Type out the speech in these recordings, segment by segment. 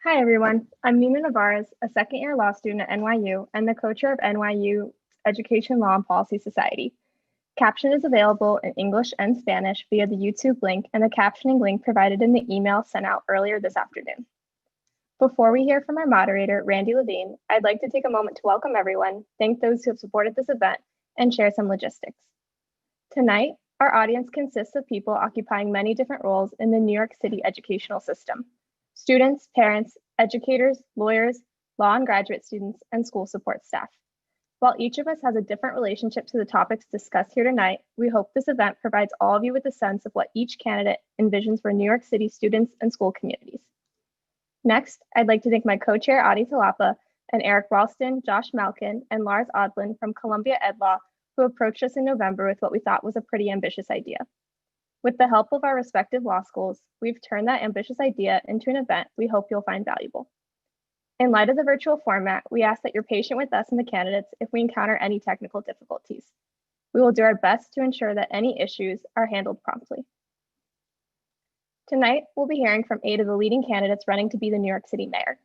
Hi, everyone. I'm Nina Navarez, a second-year law student at NYU and the co-chair of NYU Education Law and Policy Society. Caption is available in English and Spanish via the YouTube link and the captioning link provided in the email sent out earlier this afternoon. Before we hear from our moderator, Randy Levine, I'd like to take a moment to welcome everyone, thank those who have supported this event, and share some logistics. Tonight, our audience consists of people occupying many different roles in the New York City educational system. Students, parents, educators, lawyers, law and graduate students, and school support staff. While each of us has a different relationship to the topics discussed here tonight, we hope this event provides all of you with a sense of what each candidate envisions for New York City students and school communities. Next, I'd like to thank my co-chair, Adi Talapa, and Eric Ralston, Josh Malkin, and Lars Odlin from Columbia Ed Law, who approached us in November with what we thought was a pretty ambitious idea. With the help of our respective law schools, we've turned that ambitious idea into an event we hope you'll find valuable. In light of the virtual format, we ask that you're patient with us and the candidates if we encounter any technical difficulties. We will do our best to ensure that any issues are handled promptly. Tonight, we'll be hearing from 8 of the leading candidates running to be the New York City mayor.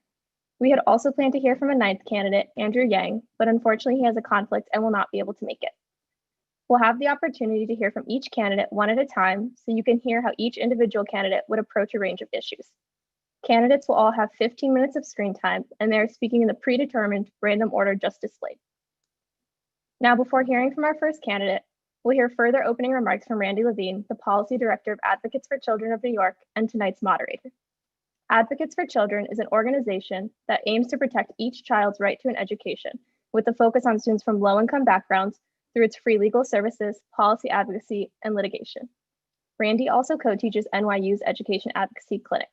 We had also planned to hear from a 9th candidate, Andrew Yang, but unfortunately he has a conflict and will not be able to make it. We'll have the opportunity to hear from each candidate one at a time so you can hear how each individual candidate would approach a range of issues. Candidates will all have 15 minutes of screen time, and they're speaking in the predetermined random order just displayed. Now, before hearing from our first candidate, we'll hear further opening remarks from Randy Levine, the Policy Director of Advocates for Children of New York and tonight's moderator. Advocates for Children is an organization that aims to protect each child's right to an education, with a focus on students from low-income backgrounds through its free legal services, policy advocacy, and litigation. Randy also co-teaches NYU's Education Advocacy Clinic.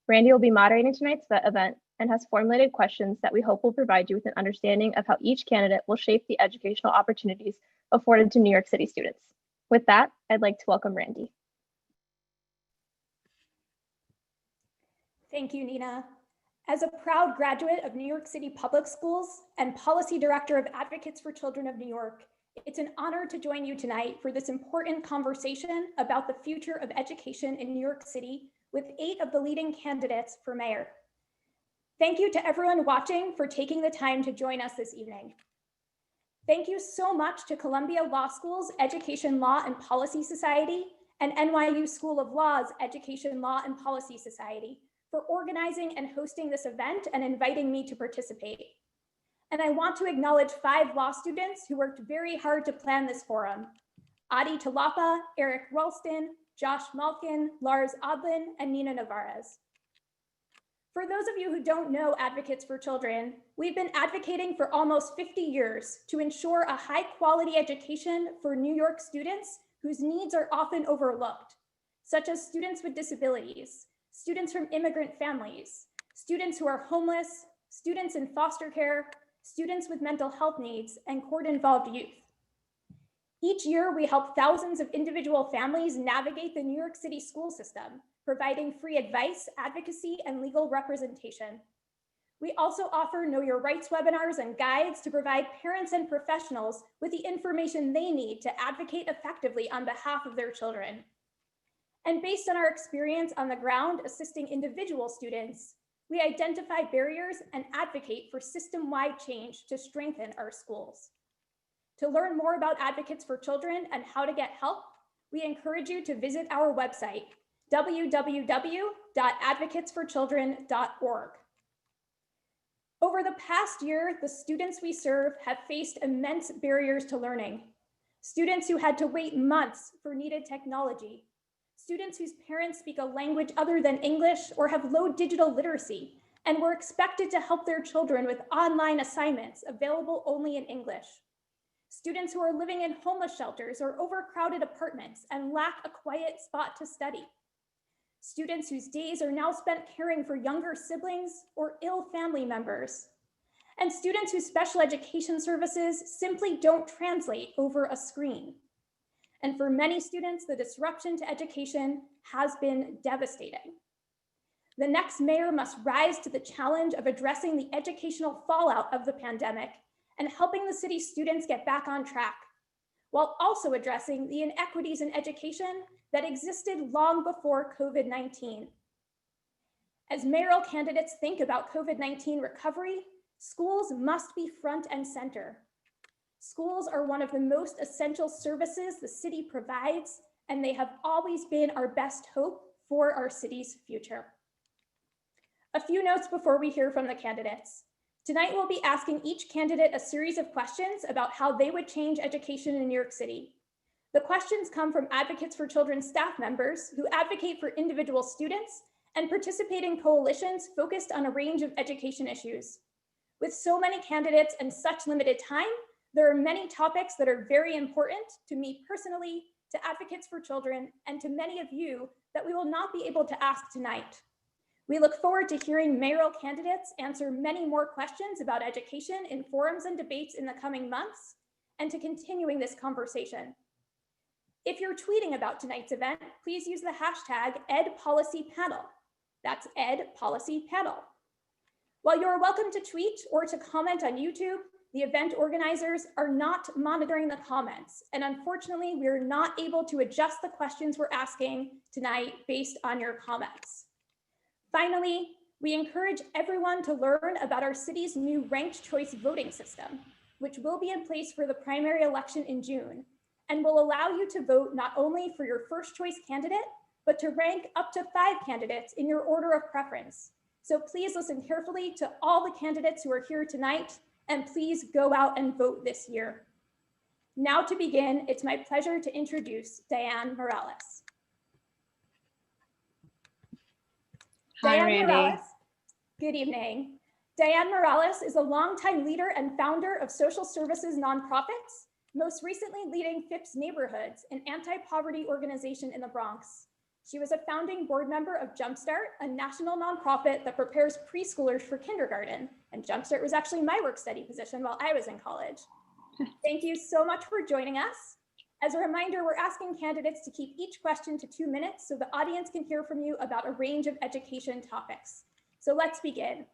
Randy will be moderating tonight's event and has formulated questions that we hope will provide you with an understanding of how each candidate will shape the educational opportunities afforded to New York City students. With that, I'd like to welcome Randy. Thank you, Nina. As a proud graduate of New York City Public Schools and Policy Director of Advocates for Children of New York, it's an honor to join you tonight for this important conversation about the future of education in New York City with 8 of the leading candidates for mayor. Thank you to everyone watching for taking the time to join us this evening. Thank you so much to Columbia Law School's Education Law and Policy Society and NYU School of Law's Education Law and Policy Society for organizing and hosting this event and inviting me to participate. And I want to acknowledge 5 law students who worked very hard to plan this forum: Adi Talapa, Eric Ralston, Josh Malkin, Lars Odlin, and Nina Navarez. For those of you who don't know Advocates for Children, we've been advocating for almost 50 years to ensure a high-quality education for New York students whose needs are often overlooked, such as students with disabilities, students from immigrant families, students who are homeless, students in foster care, students with mental health needs, and court-involved youth. Each year, we help thousands of individual families navigate the New York City school system, providing free advice, advocacy, and legal representation. We also offer Know Your Rights webinars and guides to provide parents and professionals with the information they need to advocate effectively on behalf of their children. And based on our experience on the ground assisting individual students, we identify barriers and advocate for system-wide change to strengthen our schools. To learn more about Advocates for Children and how to get help, we encourage you to visit our website, www.advocatesforchildren.org. Over the past year, the students we serve have faced immense barriers to learning. Students who had to wait months for needed technology, students whose parents speak a language other than English or have low digital literacy and were expected to help their children with online assignments available only in English. Students who are living in homeless shelters or overcrowded apartments and lack a quiet spot to study. Students whose days are now spent caring for younger siblings or ill family members. And students whose special education services simply don't translate over a screen. And for many students, the disruption to education has been devastating. The next mayor must rise to the challenge of addressing the educational fallout of the pandemic and helping the city's students get back on track, while also addressing the inequities in education that existed long before COVID-19. As mayoral candidates think about COVID-19 recovery, schools must be front and center. Schools are one of the most essential services the city provides, and they have always been our best hope for our city's future. A few notes before we hear from the candidates. Tonight, we'll be asking each candidate a series of questions about how they would change education in New York City. The questions come from Advocates for Children staff members who advocate for individual students and participate in coalitions focused on a range of education issues. With so many candidates and such limited time, there are many topics that are very important to me personally, to Advocates for Children, and to many of you that we will not be able to ask tonight. We look forward to hearing mayoral candidates answer many more questions about education in forums and debates in the coming months, and to continuing this conversation. If you're tweeting about tonight's event, please use the hashtag #EdPolicyPanel. That's #EdPolicyPanel. While you're welcome to tweet or to comment on YouTube, the event organizers are not monitoring the comments, and unfortunately, we're not able to adjust the questions we're asking tonight based on your comments. Finally, we encourage everyone to learn about our city's new ranked choice voting system, which will be in place for the primary election in June, and will allow you to vote not only for your first choice candidate, but to rank up to 5 candidates in your order of preference. So please listen carefully to all the candidates who are here tonight, and please go out and vote this year. Now to begin, it's my pleasure to introduce Diane Morales. Hi, Diane Randy. Morales, good evening. Diane Morales is a longtime leader and founder of social services nonprofits, most recently leading Phipps Neighborhoods, an anti-poverty organization in the Bronx. She was a founding board member of Jumpstart, a national nonprofit that prepares preschoolers for kindergarten. And Jumpstart was actually my work study position while I was in college. Thank you so much for joining us. As a reminder, we're asking candidates to keep each question to 2 minutes so the audience can hear from you about a range of education topics. So let's begin.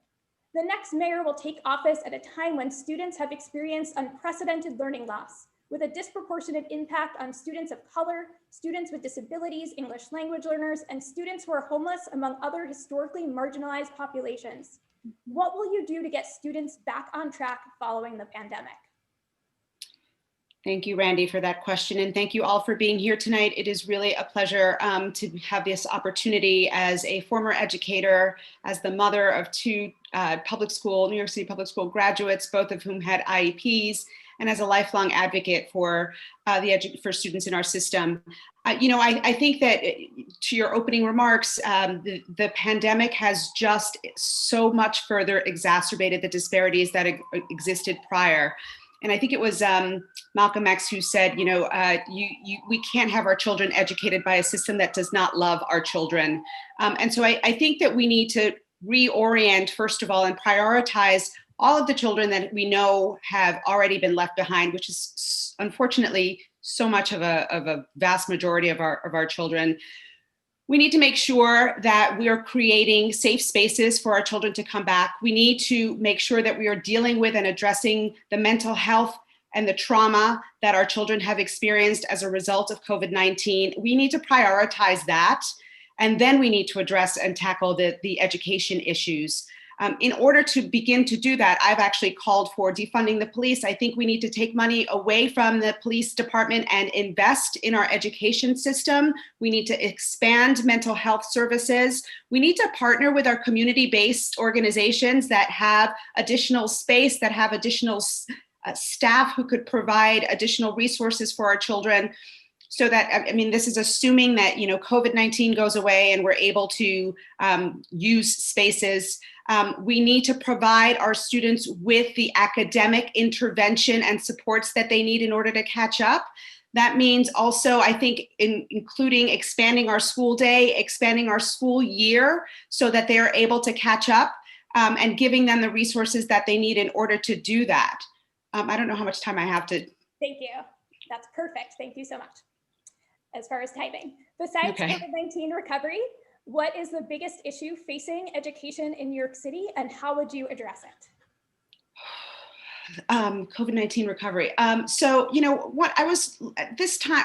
The next mayor will take office at a time when students have experienced unprecedented learning loss, with a disproportionate impact on students of color, students with disabilities, English language learners, and students who are homeless, among other historically marginalized populations. What will you do to get students back on track following the pandemic? Thank you, Randy, for that question. And thank you all for being here tonight. It is really a pleasure to have this opportunity as a former educator, as the mother of 2 New York City public school graduates, both of whom had IEPs, and as a lifelong advocate for for students in our system. I think that to your opening remarks, the pandemic has just so much further exacerbated the disparities that existed prior. And I think it was Malcolm X who said, we can't have our children educated by a system that does not love our children. And so I think that we need to reorient, first of all, and prioritize all of the children that we know have already been left behind, which is unfortunately so much of a vast majority of our children. We need to make sure that we are creating safe spaces for our children to come back. We need to make sure that we are dealing with and addressing the mental health and the trauma that our children have experienced as a result of COVID-19. We need to prioritize that. And then we need to address and tackle the education issues. In order to begin to do that, I've actually called for defunding the police. I think we need to take money away from the police department and invest in our education system. We need to expand mental health services. We need to partner with our community-based organizations that have additional space, that have additional staff who could provide additional resources for our children. So that, this is assuming that, COVID-19 goes away and we're able to use spaces. We need to provide our students with the academic intervention and supports that they need in order to catch up. That means also, I think, including expanding our school day, expanding our school year so that they are able to catch up and giving them the resources that they need in order to do that. I don't know how much time I have to. Thank you. That's perfect. Thank you so much. As far as timing, besides COVID-19 recovery, what is the biggest issue facing education in New York City and how would you address it? COVID-19 recovery. So, you know, what I was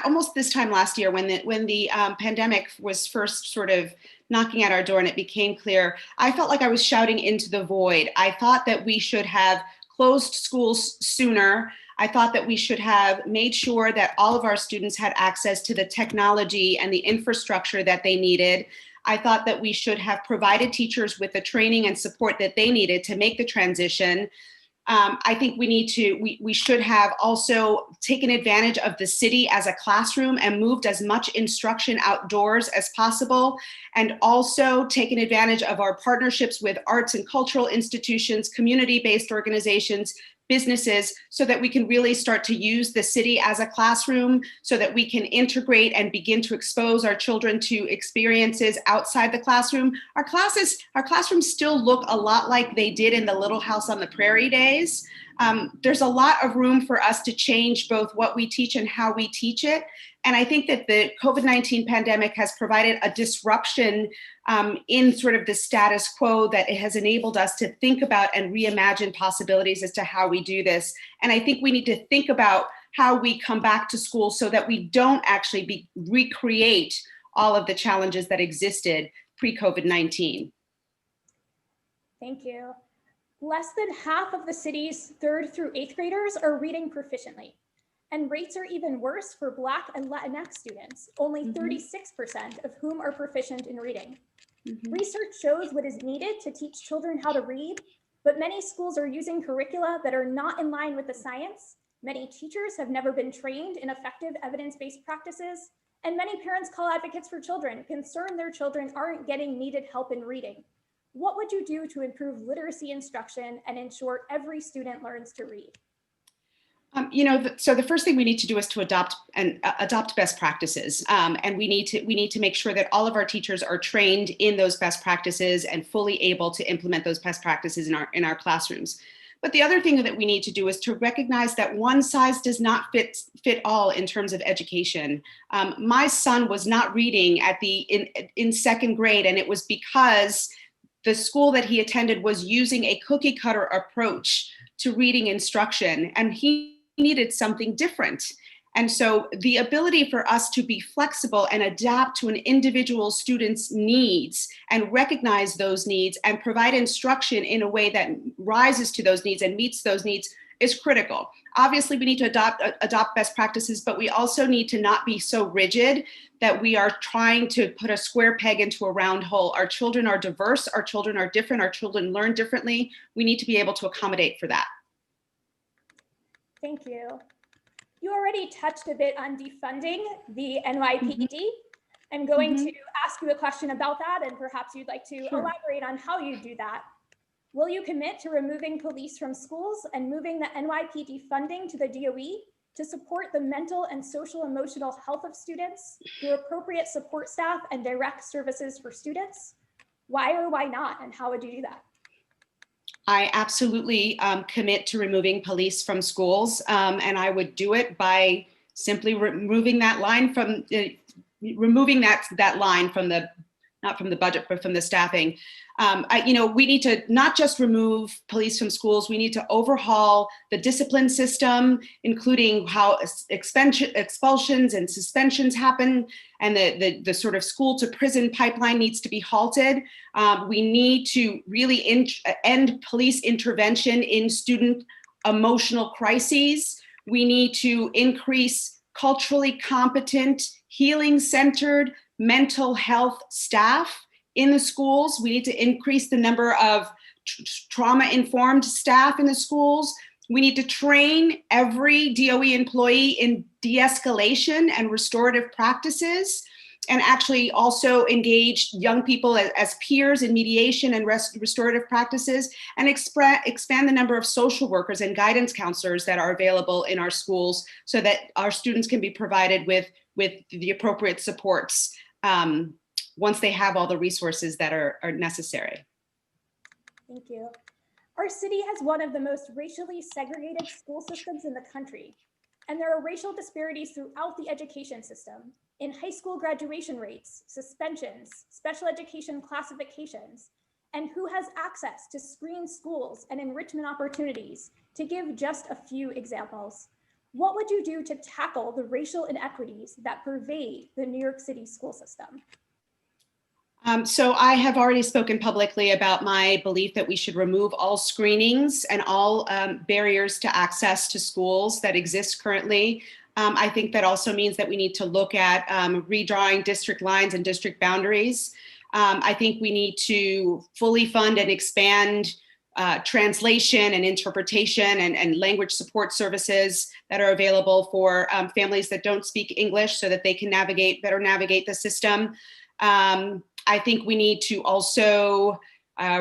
almost this time last year, when the pandemic was first sort of knocking at our door and it became clear, I felt like I was shouting into the void. I thought that we should have closed schools sooner. I thought that we should have made sure that all of our students had access to the technology and the infrastructure that they needed. I thought that we should have provided teachers with the training and support that they needed to make the transition. I think we should have also taken advantage of the city as a classroom and moved as much instruction outdoors as possible, and also taken advantage of our partnerships with arts and cultural institutions, community-based organizations, businesses, so that we can really start to use the city as a classroom, so that we can integrate and begin to expose our children to experiences outside the classroom. Our classrooms still look a lot like they did in the Little House on the Prairie days. There's a lot of room for us to change both what we teach and how we teach it. And I think that the COVID-19 pandemic has provided a disruption in sort of the status quo, that it has enabled us to think about and reimagine possibilities as to how we do this. And I think we need to think about how we come back to school so that we don't actually recreate all of the challenges that existed pre-COVID-19. Thank you. Less than half of the city's 3rd through 8th graders are reading proficiently. And rates are even worse for Black and Latinx students, only 36% of whom are proficient in reading. Research shows what is needed to teach children how to read, but many schools are using curricula that are not in line with the science. Many teachers have never been trained in effective evidence-based practices, and many parents call advocates for children, concerned their children aren't getting needed help in reading. What would you do to improve literacy instruction and ensure every student learns to read? So the first thing we need to do is to adopt best practices, and we need to make sure that all of our teachers are trained in those best practices and fully able to implement those best practices in our classrooms. But the other thing that we need to do is to recognize that one size does not fit all in terms of education. My son was not reading in 2nd grade, and it was because the school that he attended was using a cookie cutter approach to reading instruction, and he needed something different. And so the ability for us to be flexible and adapt to an individual student's needs and recognize those needs and provide instruction in a way that rises to those needs and meets those needs is critical. Obviously, we need to adopt best practices, but we also need to not be so rigid that we are trying to put a square peg into a round hole. Our children are diverse, our children are different, our children learn differently. We need to be able to accommodate for that. Thank you. You already touched a bit on defunding the NYPD. I'm going to ask you a question about that, and perhaps you'd like to elaborate on how you do that. Will you commit to removing police from schools and moving the NYPD funding to the DOE to support the mental and social emotional health of students through appropriate support staff and direct services for students? Why or why not, and how would you do that? I absolutely commit to removing police from schools, and I would do it by simply removing that line from not from the budget, but from the staffing. We need to not just remove police from schools, we need to overhaul the discipline system, including how expulsions and suspensions happen, and the sort of school to prison pipeline needs to be halted. We need to really end police intervention in student emotional crises. We need to increase culturally competent, healing-centered mental health staff in the schools. We need to increase the number of trauma-informed staff in the schools. We need to train every DOE employee in de-escalation and restorative practices, and actually also engage young people as peers in mediation and restorative practices, and expand the number of social workers and guidance counselors that are available in our schools so that our students can be provided with the appropriate supports once they have all the resources that are necessary. Thank you. Our city has one of the most racially segregated school systems in the country, and there are racial disparities throughout the education system, in high school graduation rates, suspensions, special education classifications, And who has access to screen schools and enrichment opportunities? To give just a few examples, what would you do to tackle the racial inequities that pervade the New York City school system? So I have already spoken publicly about my belief that we should remove all screenings and all barriers to access to schools that exist currently. I think that also means that we need to look at redrawing district lines and district boundaries. I think we need to fully fund and expand translation and interpretation and language support services that are available for families that don't speak English so that they can better navigate the system. I think we need to also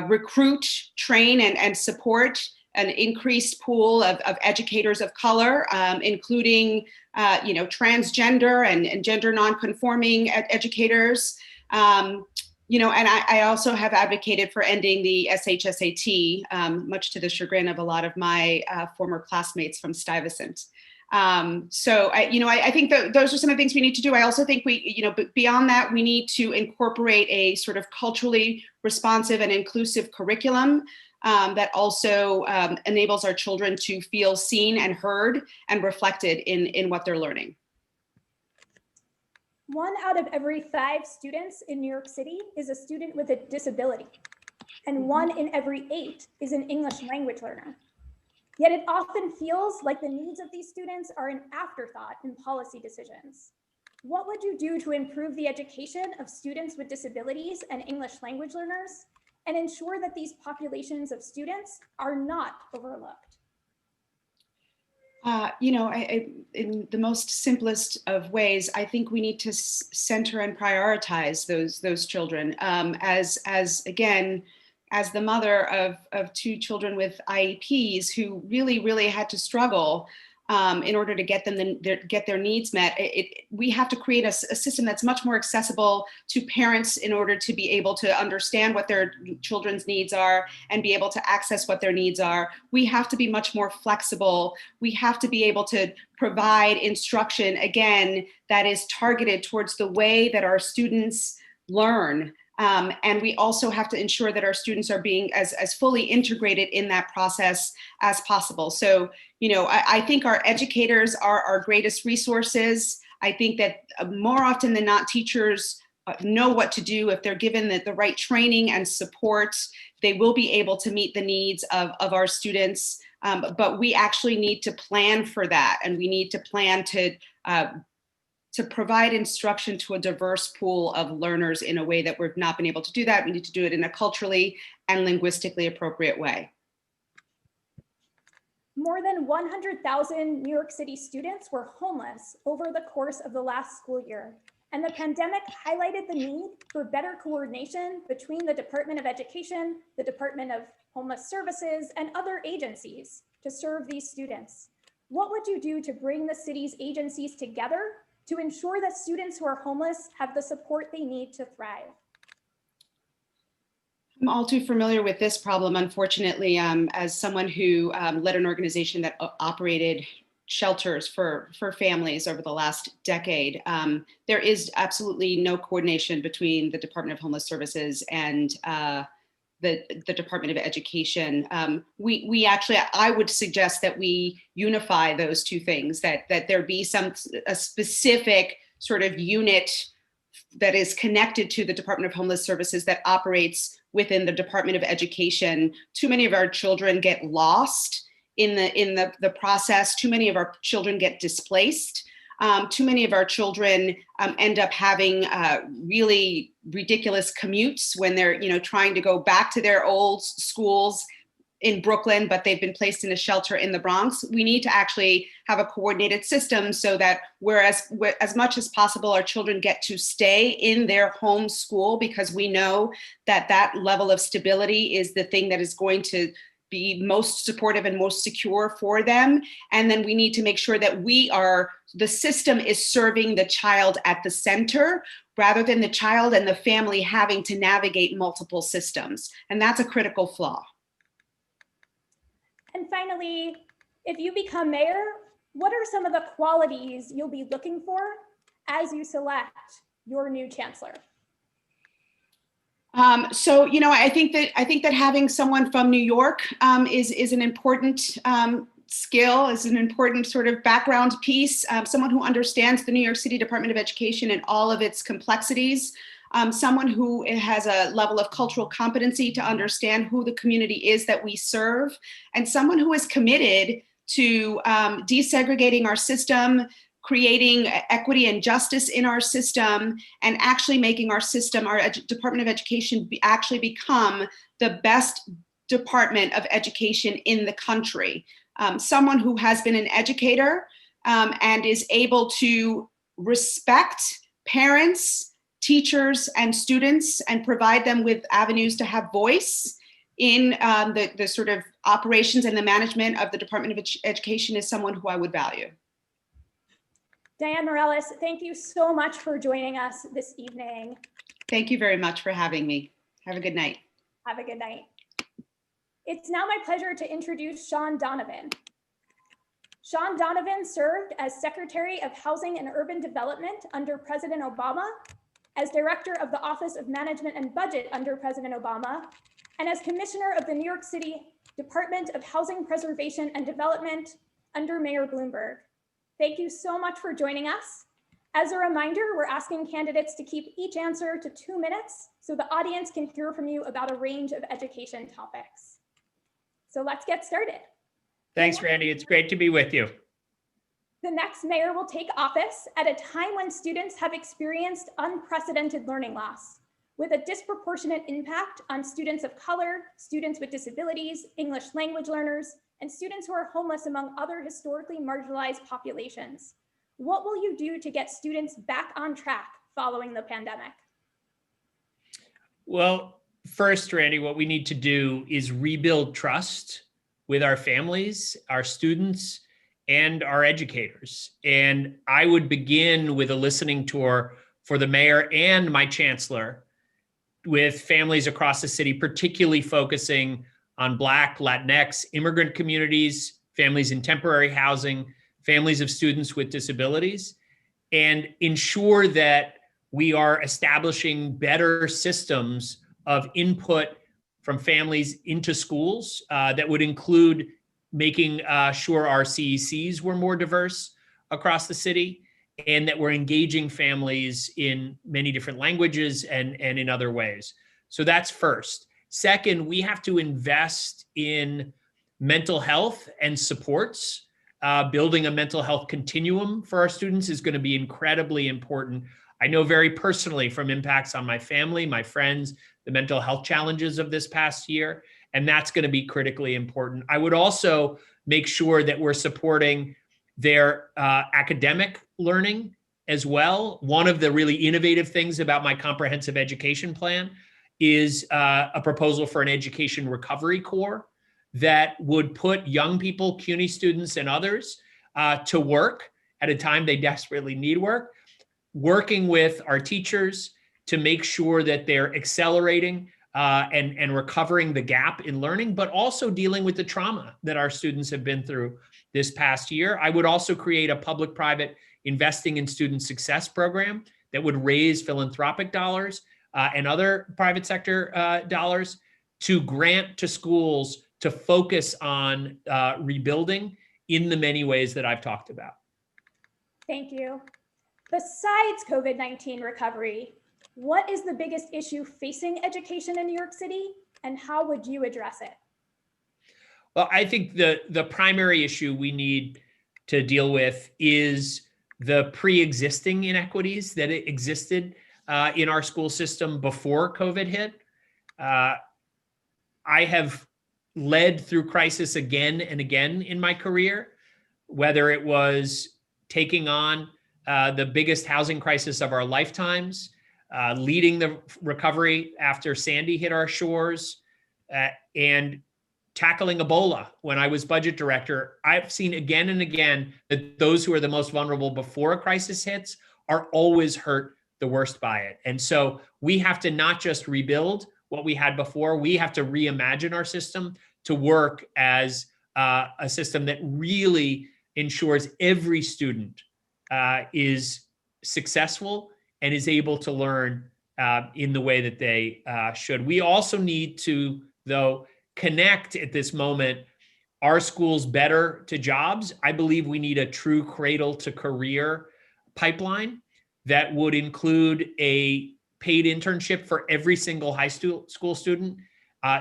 recruit, train, and support an increased pool of educators of color, including transgender and gender nonconforming educators. And I also have advocated for ending the SHSAT, much to the chagrin of a lot of my former classmates from Stuyvesant. So I think that those are some of the things we need to do. I also think beyond that, we need to incorporate a sort of culturally responsive and inclusive curriculum that also enables our children to feel seen and heard and reflected in what they're learning. 1 out of every 5 students in New York City is a student with a disability, and 1 in every 8 is an English language learner. Yet it often feels like the needs of these students are an afterthought in policy decisions. What would you do to improve the education of students with disabilities and English language learners and ensure that these populations of students are not overlooked? In the most simplest of ways, I think we need to center and prioritize those children. As the mother of 2 children with IEPs who really had to struggle in order to get their needs met, we have to create a system that's much more accessible to parents in order to be able to understand what their children's needs are and be able to access what their needs are. We have to be much more flexible. We have to be able to provide instruction, again, that is targeted towards the way that our students learn. And we also have to ensure that our students are being as fully integrated in that process as possible. So, I think our educators are our greatest resources. I think that more often than not, teachers know what to do. If they're given the right training and support, they will be able to meet the needs of our students. But we actually need to plan for that. And we need to plan to provide instruction to a diverse pool of learners in a way that we've not been able to do that. We need to do it in a culturally and linguistically appropriate way. More than 100,000 New York City students were homeless over the course of the last school year, and the pandemic highlighted the need for better coordination between the Department of Education, the Department of Homeless Services, and other agencies to serve these students. What would you do to bring the city's agencies together to ensure that students who are homeless have the support they need to thrive? I'm all too familiar with this problem, unfortunately, as someone who led an organization that operated shelters for families over the last decade. There is absolutely no coordination between the Department of Homeless Services and the Department of Education. We actually, I would suggest that we unify those two things, that there be a specific sort of unit that is connected to the Department of Homeless Services that operates within the Department of Education. Too many of our children get lost in the process. Too many of our children get displaced. Too many of our children end up having really ridiculous commutes when they're trying to go back to their old schools in Brooklyn, but they've been placed in a shelter in the Bronx. We need to actually have a coordinated system so that whereas as much as possible, our children get to stay in their home school, because we know that that level of stability is the thing that is going to be most supportive and most secure for them. And then we need to make sure that the system is serving the child at the center rather than the child and the family having to navigate multiple systems. And that's a critical flaw. And finally, if you become mayor, what are some of the qualities you'll be looking for as you select your new chancellor? So, I think that having someone from New York is an important skill, is an important sort of background piece. Someone who understands the New York City Department of Education and all of its complexities. Someone who has a level of cultural competency to understand who the community is that we serve, and someone who is committed to desegregating our system, creating equity and justice in our system, and actually making our system, our Department of Education, actually become the best department of education in the country. Someone who has been an educator and is able to respect parents, teachers, and students, and provide them with avenues to have voice in the sort of operations and the management of the Department of Education is someone who I would value. Diane Morales, thank you so much for joining us this evening. Thank you very much for having me. Have a good night. Have a good night. It's now my pleasure to introduce Sean Donovan. Sean Donovan served as Secretary of Housing and Urban Development under President Obama, as Director of the Office of Management and Budget under President Obama, and as Commissioner of the New York City Department of Housing Preservation and Development under Mayor Bloomberg. Thank you so much for joining us. As a reminder, we're asking candidates to keep each answer to 2 minutes so the audience can hear from you about a range of education topics. So let's get started. Thanks, Randy. It's great to be with you. The next mayor will take office at a time when students have experienced unprecedented learning loss, with a disproportionate impact on students of color, students with disabilities, English language learners, and students who are homeless, among other historically marginalized populations. What will you do to get students back on track following the pandemic? Well, first, Randy, what we need to do is rebuild trust with our families, our students, and our educators. And I would begin with a listening tour for the mayor and my chancellor with families across the city, particularly focusing on Black, Latinx, immigrant communities, families in temporary housing, families of students with disabilities, and ensure that we are establishing better systems of input from families into schools that would include making sure our CECs were more diverse across the city, and that we're engaging families in many different languages and in other ways. So that's first. Second, we have to invest in mental health and supports. Building a mental health continuum for our students is going to be incredibly important. I know very personally from impacts on my family, my friends, the mental health challenges of this past year, and that's going to be critically important. I would also make sure that we're supporting their academic learning as well. One of the really innovative things about my comprehensive education plan is a proposal for an education recovery corps that would put young people, CUNY students and others to work at a time they desperately need work, working with our teachers to make sure that they're accelerating and recovering the gap in learning, but also dealing with the trauma that our students have been through this past year. I would also create a public-private investing in student success program that would raise philanthropic dollars and other private sector dollars to grant to schools to focus on rebuilding in the many ways that I've talked about. Thank you. Besides COVID-19 recovery, what is the biggest issue facing education in New York City, and how would you address it? Well, I think the primary issue we need to deal with is the pre-existing inequities that existed in our school system before COVID hit. I have led through crisis again and again in my career, whether it was taking on the biggest housing crisis of our lifetimes, leading the recovery after Sandy hit our shores, and tackling Ebola when I was budget director. I've seen again and again that those who are the most vulnerable before a crisis hits are always hurt the worst by it. And so we have to not just rebuild what we had before, we have to reimagine our system to work as a system that really ensures every student is successful and is able to learn in the way that they should. We also need to, though, connect at this moment our schools better to jobs. I believe we need a true cradle to career pipeline that would include a paid internship for every single high school student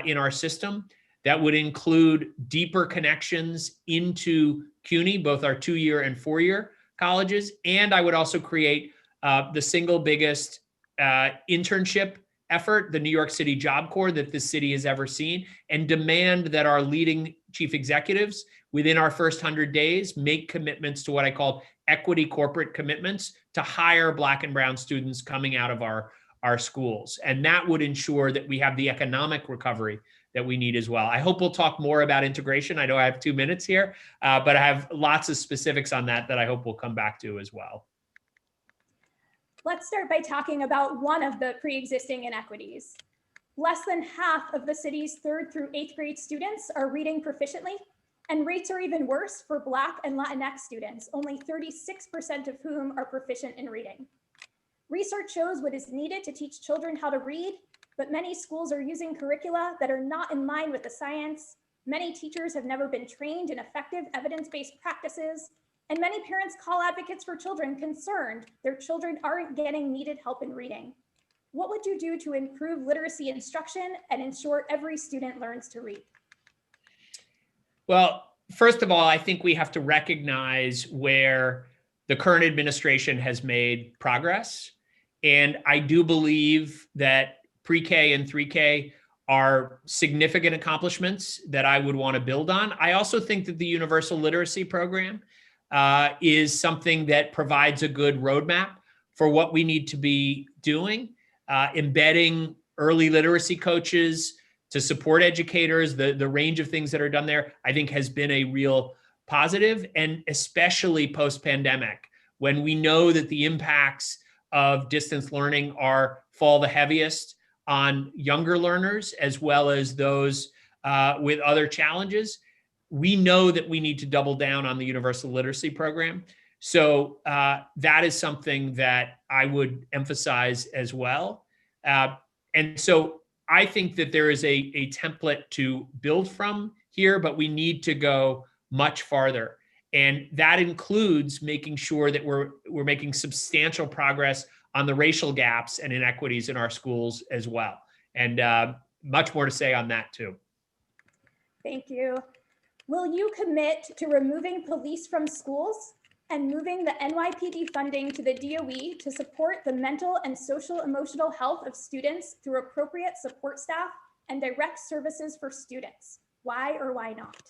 in our system. That would include deeper connections into CUNY, both our 2-year and 4-year colleges. And I would also create the single biggest internship effort, the New York City Job Corps, that this city has ever seen, and demand that our leading chief executives within our first 100 days make commitments to what I call equity corporate commitments to hire Black and brown students coming out of our schools. And that would ensure that we have the economic recovery that we need as well. I hope we'll talk more about integration. I know I have 2 minutes here, but I have lots of specifics on that I hope we'll come back to as well. Let's start by talking about one of the pre-existing inequities. Less than half of the city's 3rd through 8th grade students are reading proficiently, and rates are even worse for Black and Latinx students, only 36% of whom are proficient in reading. Research shows what is needed to teach children how to read, but many schools are using curricula that are not in line with the science. Many teachers have never been trained in effective evidence-based practices, and many parents call advocates for children concerned their children aren't getting needed help in reading. What would you do to improve literacy instruction and ensure every student learns to read? Well, first of all, I think we have to recognize where the current administration has made progress. And I do believe that pre-K and 3K are significant accomplishments that I would want to build on. I also think that the universal literacy program is something that provides a good roadmap for what we need to be doing, embedding early literacy coaches to support educators, the range of things that are done there, I think has been a real positive, and especially post-pandemic, when we know that the impacts of distance learning fall the heaviest on younger learners, as well as those with other challenges. We know that we need to double down on the universal literacy program. So that is something that I would emphasize as well. And so I think that there is a template to build from here, but we need to go much farther. And that includes making sure that we're making substantial progress on the racial gaps and inequities in our schools as well. And much more to say on that too. Thank you. Will you commit to removing police from schools and moving the NYPD funding to the DOE to support the mental and social emotional health of students through appropriate support staff and direct services for students? Why or why not?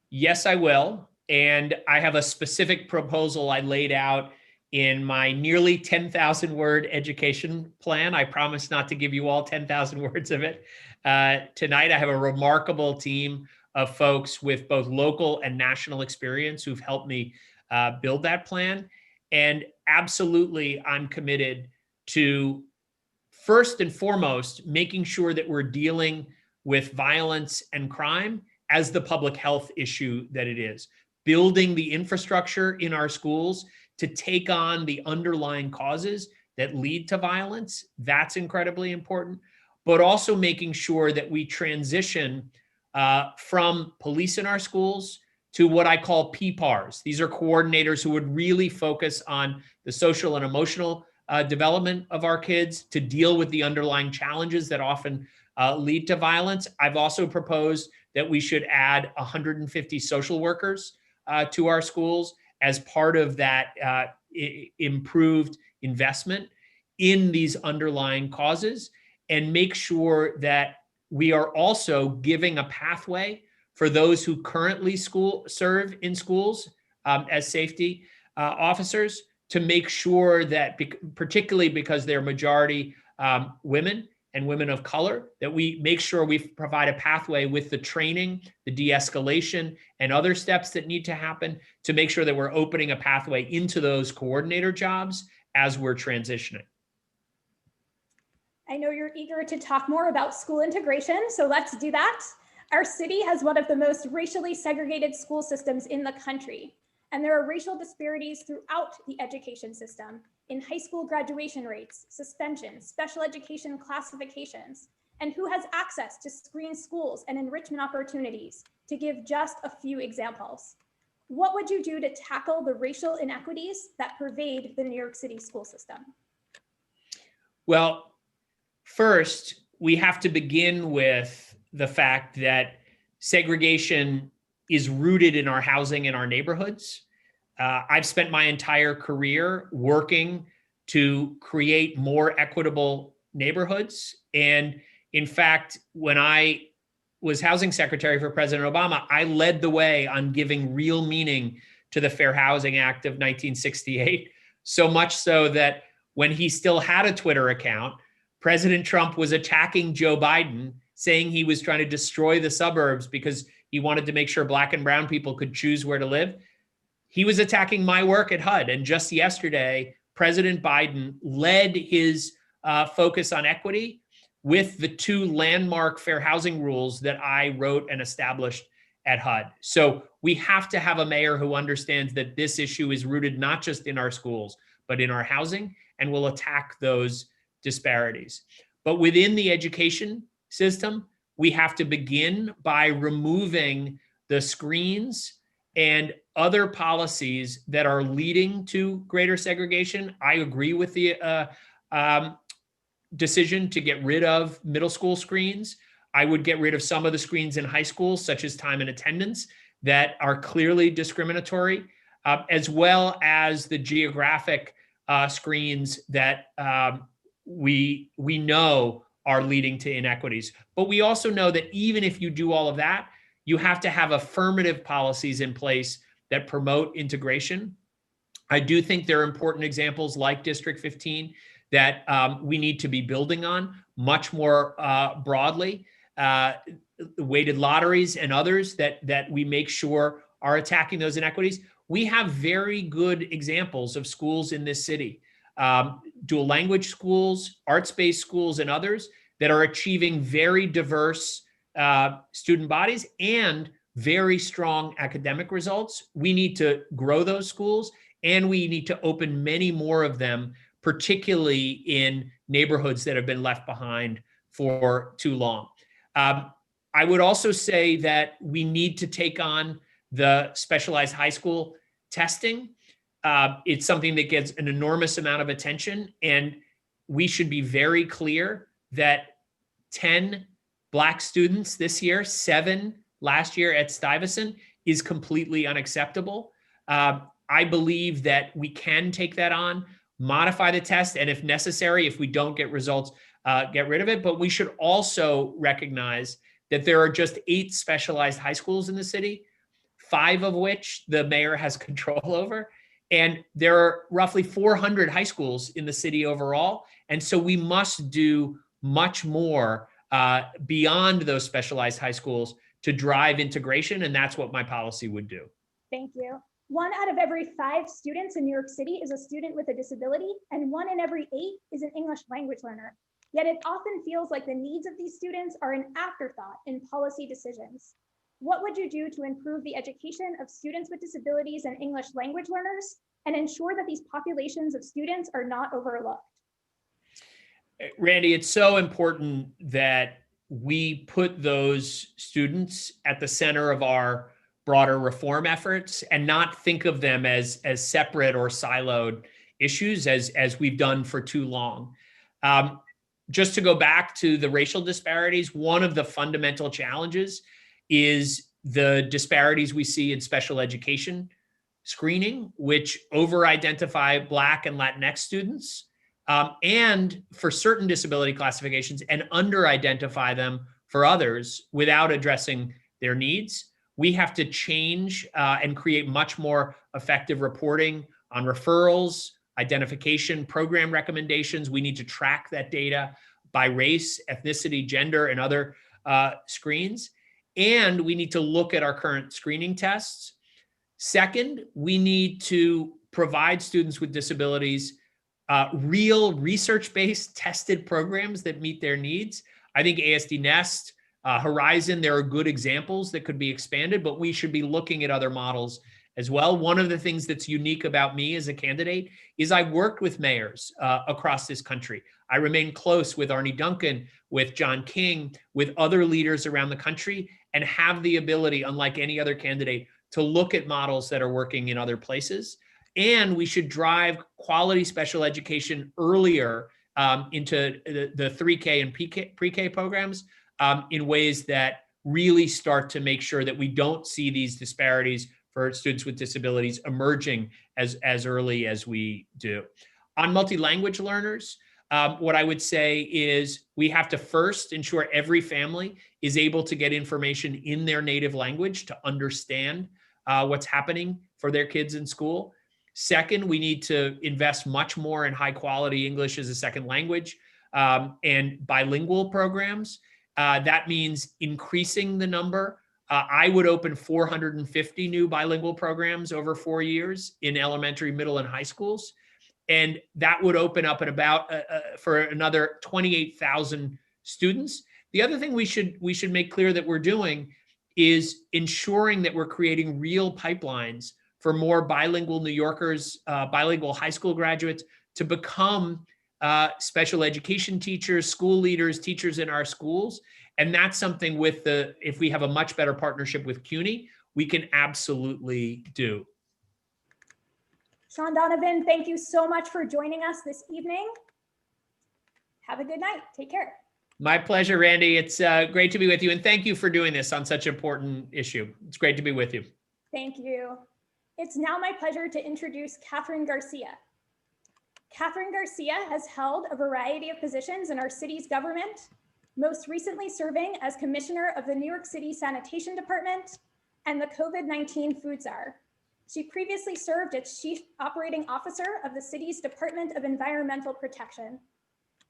Yes, I will. And I have a specific proposal I laid out in my nearly 10,000 word education plan. I promise not to give you all 10,000 words of it. Tonight, I have a remarkable team of folks with both local and national experience who've helped me build that plan. And absolutely, I'm committed to, first and foremost, making sure that we're dealing with violence and crime as the public health issue that it is. Building the infrastructure in our schools to take on the underlying causes that lead to violence, that's incredibly important. But also making sure that we transition from police in our schools to what I call PPARs. These are coordinators who would really focus on the social and emotional development of our kids to deal with the underlying challenges that often lead to violence. I've also proposed that we should add 150 social workers to our schools as part of that improved investment in these underlying causes, and make sure that we are also giving a pathway for those who currently serve in schools as safety officers, to make sure that, particularly because they're majority women and women of color, that we make sure we provide a pathway with the training, the de-escalation, and other steps that need to happen to make sure that we're opening a pathway into those coordinator jobs as we're transitioning. I know you're eager to talk more about school integration, so let's do that. Our city has one of the most racially segregated school systems in the country, and there are racial disparities throughout the education system. in high school graduation rates, suspensions, special education classifications, and who has access to screen schools and enrichment opportunities, to give just a few examples. What would you do to tackle the racial inequities that pervade the New York City school system? Well, first, we have to begin with the fact that segregation is rooted in our housing in our neighborhoods. I've spent my entire career working to create more equitable neighborhoods. And in fact, when I was housing secretary for President Obama, I led the way on giving real meaning to the Fair Housing Act of 1968, so much so that when he still had a Twitter account, President Trump was attacking Joe Biden, saying he was trying to destroy the suburbs because he wanted to make sure Black and brown people could choose where to live. He was attacking my work at HUD. And just yesterday, President Biden led his focus on equity with the 2 landmark fair housing rules that I wrote and established at HUD. So we have to have a mayor who understands that this issue is rooted not just in our schools, but in our housing, and will attack those disparities. But within the education system, we have to begin by removing the screens and other policies that are leading to greater segregation. I agree with the decision to get rid of middle school screens. I would get rid of some of the screens in high schools, such as time and attendance, that are clearly discriminatory, as well as the geographic screens that we know are leading to inequities. But we also know that even if you do all of that, you have to have affirmative policies in place that promote integration. I do think there are important examples like District 15 that we need to be building on much more broadly. Weighted lotteries and others that we make sure are attacking those inequities. We have very good examples of schools in this city, dual language schools, arts-based schools, and others that are achieving very diverse student bodies and very strong academic results. We need to grow those schools, and we need to open many more of them, particularly in neighborhoods that have been left behind for too long. I would also say that we need to take on the specialized high school testing. It's something that gets an enormous amount of attention, and we should be very clear that 10 Black students this year, 7 last year at Stuyvesant, is completely unacceptable. I believe that we can take that on, modify the test, and if necessary, if we don't get results, get rid of it. But we should also recognize that there are just 8 specialized high schools in the city, 5 of which the mayor has control over. And there are roughly 400 high schools in the city overall. And so we must do much more beyond those specialized high schools to drive integration. And that's what my policy would do. Thank you. 1 out of every 5 students in New York City is a student with a disability, and 1 in every 8 is an English language learner. Yet it often feels like the needs of these students are an afterthought in policy decisions. What would you do to improve the education of students with disabilities and English language learners and ensure that these populations of students are not overlooked? Randy, it's so important that we put those students at the center of our broader reform efforts and not think of them as separate or siloed issues as we've done for too long. Just to go back to the racial disparities, one of the fundamental challenges is the disparities we see in special education screening, which over-identify Black and Latinx students, and for certain disability classifications, and under-identify them for others without addressing their needs. We have to change and create much more effective reporting on referrals, identification, program recommendations. We need to track that data by race, ethnicity, gender, and other screens. And we need to look at our current screening tests. Second, we need to provide students with disabilities real research-based tested programs that meet their needs. I think ASD Nest, Horizon, there are good examples that could be expanded, but we should be looking at other models as well. One of the things that's unique about me as a candidate is I worked with mayors across this country. I remain close with Arne Duncan, with John King, with other leaders around the country, and have the ability, unlike any other candidate, to look at models that are working in other places. And we should drive quality special education earlier into the 3K and pre-K programs in ways that really start to make sure that we don't see these disparities for students with disabilities emerging as early as we do. On multi-language learners, what I would say is we have to first ensure every family is able to get information in their native language to understand what's happening for their kids in school. Second, we need to invest much more in high quality English as a second language and bilingual programs. That means increasing the number. I would open 450 new bilingual programs over 4 years in elementary, middle, and high schools. And that would open up at about for another 28,000 students. The other thing we should make clear that we're doing is ensuring that we're creating real pipelines for more bilingual New Yorkers, bilingual high school graduates to become special education teachers, school leaders, teachers in our schools. And that's something if we have a much better partnership with CUNY, we can absolutely do. Sean Donovan, thank you so much for joining us this evening. Have a good night. Take care. My pleasure, Randy. It's great to be with you. And thank you for doing this on such an important issue. It's great to be with you. Thank you. It's now my pleasure to introduce Catherine Garcia. Catherine Garcia has held a variety of positions in our city's government, most recently serving as Commissioner of the New York City Sanitation Department and the COVID-19 Food Czar. She previously served as Chief Operating Officer of the city's Department of Environmental Protection.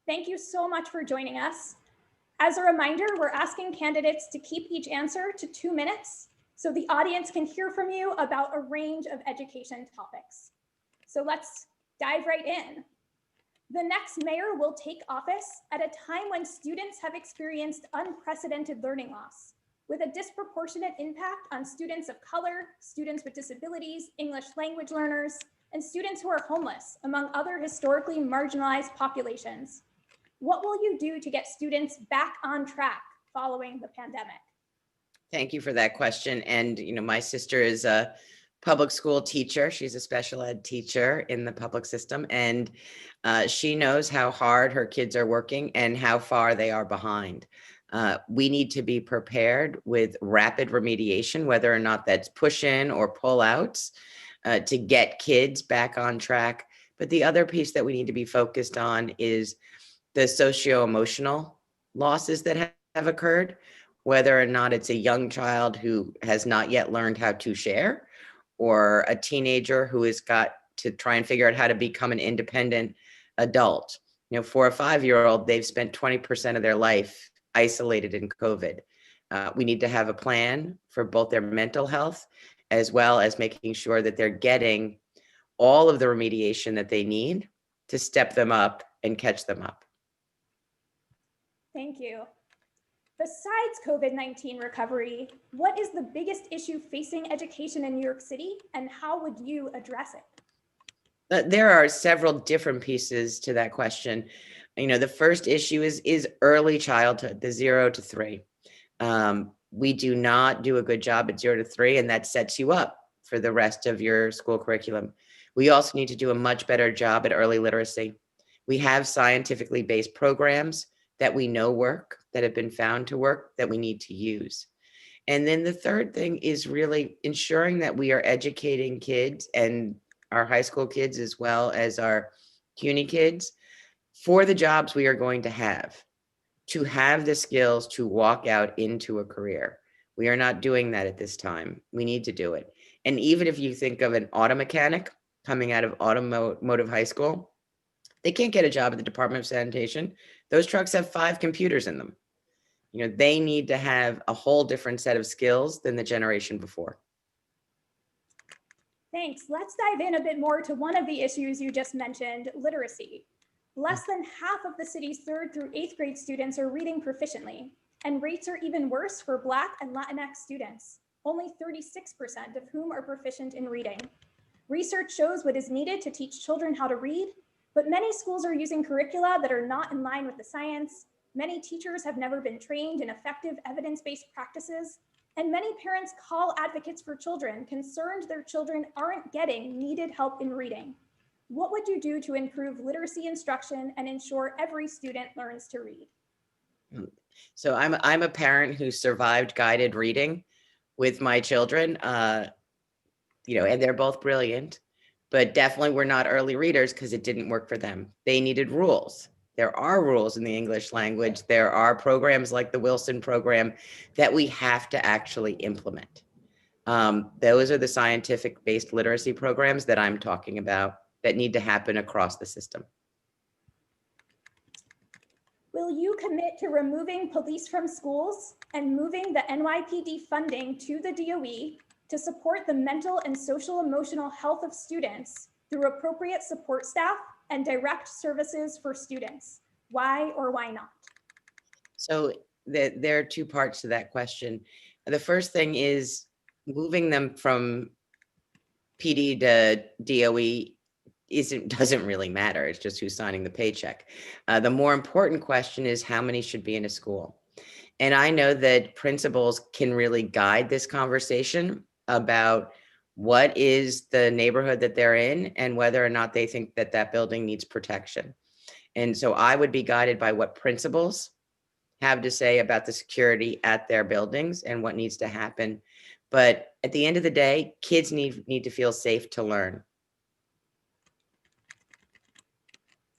Thank you so much for joining us. As a reminder, we're asking candidates to keep each answer to 2 minutes so the audience can hear from you about a range of education topics. So let's dive right in. The next mayor will take office at a time when students have experienced unprecedented learning loss, with a disproportionate impact on students of color, students with disabilities, English language learners, and students who are homeless, among other historically marginalized populations. What will you do to get students back on track following the pandemic? Thank you for that question. And, my sister is a public school teacher. She's a special ed teacher in the public system. And she knows how hard her kids are working and how far they are behind. We need to be prepared with rapid remediation, whether or not that's push in or pull outs to get kids back on track. But the other piece that we need to be focused on is the socio-emotional losses that have occurred, whether or not it's a young child who has not yet learned how to share, or a teenager who has got to try and figure out how to become an independent adult. For a 5-year-old, they've spent 20% of their life isolated in COVID. We need to have a plan for both their mental health, as well as making sure that they're getting all of the remediation that they need to step them up and catch them up. Thank you. Besides COVID-19 recovery, what is the biggest issue facing education in New York City, and how would you address it? There are several different pieces to that question. The first issue is early childhood, the 0 to 3. We do not do a good job at 0 to 3, and that sets you up for the rest of your school curriculum. We also need to do a much better job at early literacy. We have scientifically based programs that we know work, that have been found to work, that we need to use. And then the third thing is really ensuring that we are educating kids, and our high school kids as well as our CUNY kids, for the jobs we are going to have the skills to walk out into a career. We are not doing that at this time. We need to do it. And even if you think of an auto mechanic coming out of automotive high school, they can't get a job at the Department of Sanitation. Those trucks have 5 computers in them. They need to have a whole different set of skills than the generation before. Thanks. Let's dive in a bit more to one of the issues you just mentioned, literacy. Less than half of the city's 3rd through 8th grade students are reading proficiently, and rates are even worse for Black and Latinx students. only 36% of whom are proficient in reading. Research shows what is needed to teach children how to read, but many schools are using curricula that are not in line with the science. Many teachers have never been trained in effective evidence-based practices, and many parents call advocates for children concerned their children aren't getting needed help in reading. What would you do to improve literacy instruction and ensure every student learns to read? So I'm a parent who survived guided reading with my children, and they're both brilliant, but definitely were not early readers because it didn't work for them. They needed rules. There are rules in the English language. There are programs like the Wilson program that we have to actually implement. Those are the scientific-based literacy programs that I'm talking about that need to happen across the system. Will you commit to removing police from schools and moving the NYPD funding to the DOE to support the mental and social emotional health of students through appropriate support staff and direct services for students? Why or why not? So there are two parts to that question. The first thing is moving them from PD to DOE doesn't really matter. It's just who's signing the paycheck. The more important question is how many should be in a school. And I know that principals can really guide this conversation about what is the neighborhood that they're in and whether or not they think that that building needs protection. And so I would be guided by what principals have to say about the security at their buildings and what needs to happen. But at the end of the day, kids need to feel safe to learn.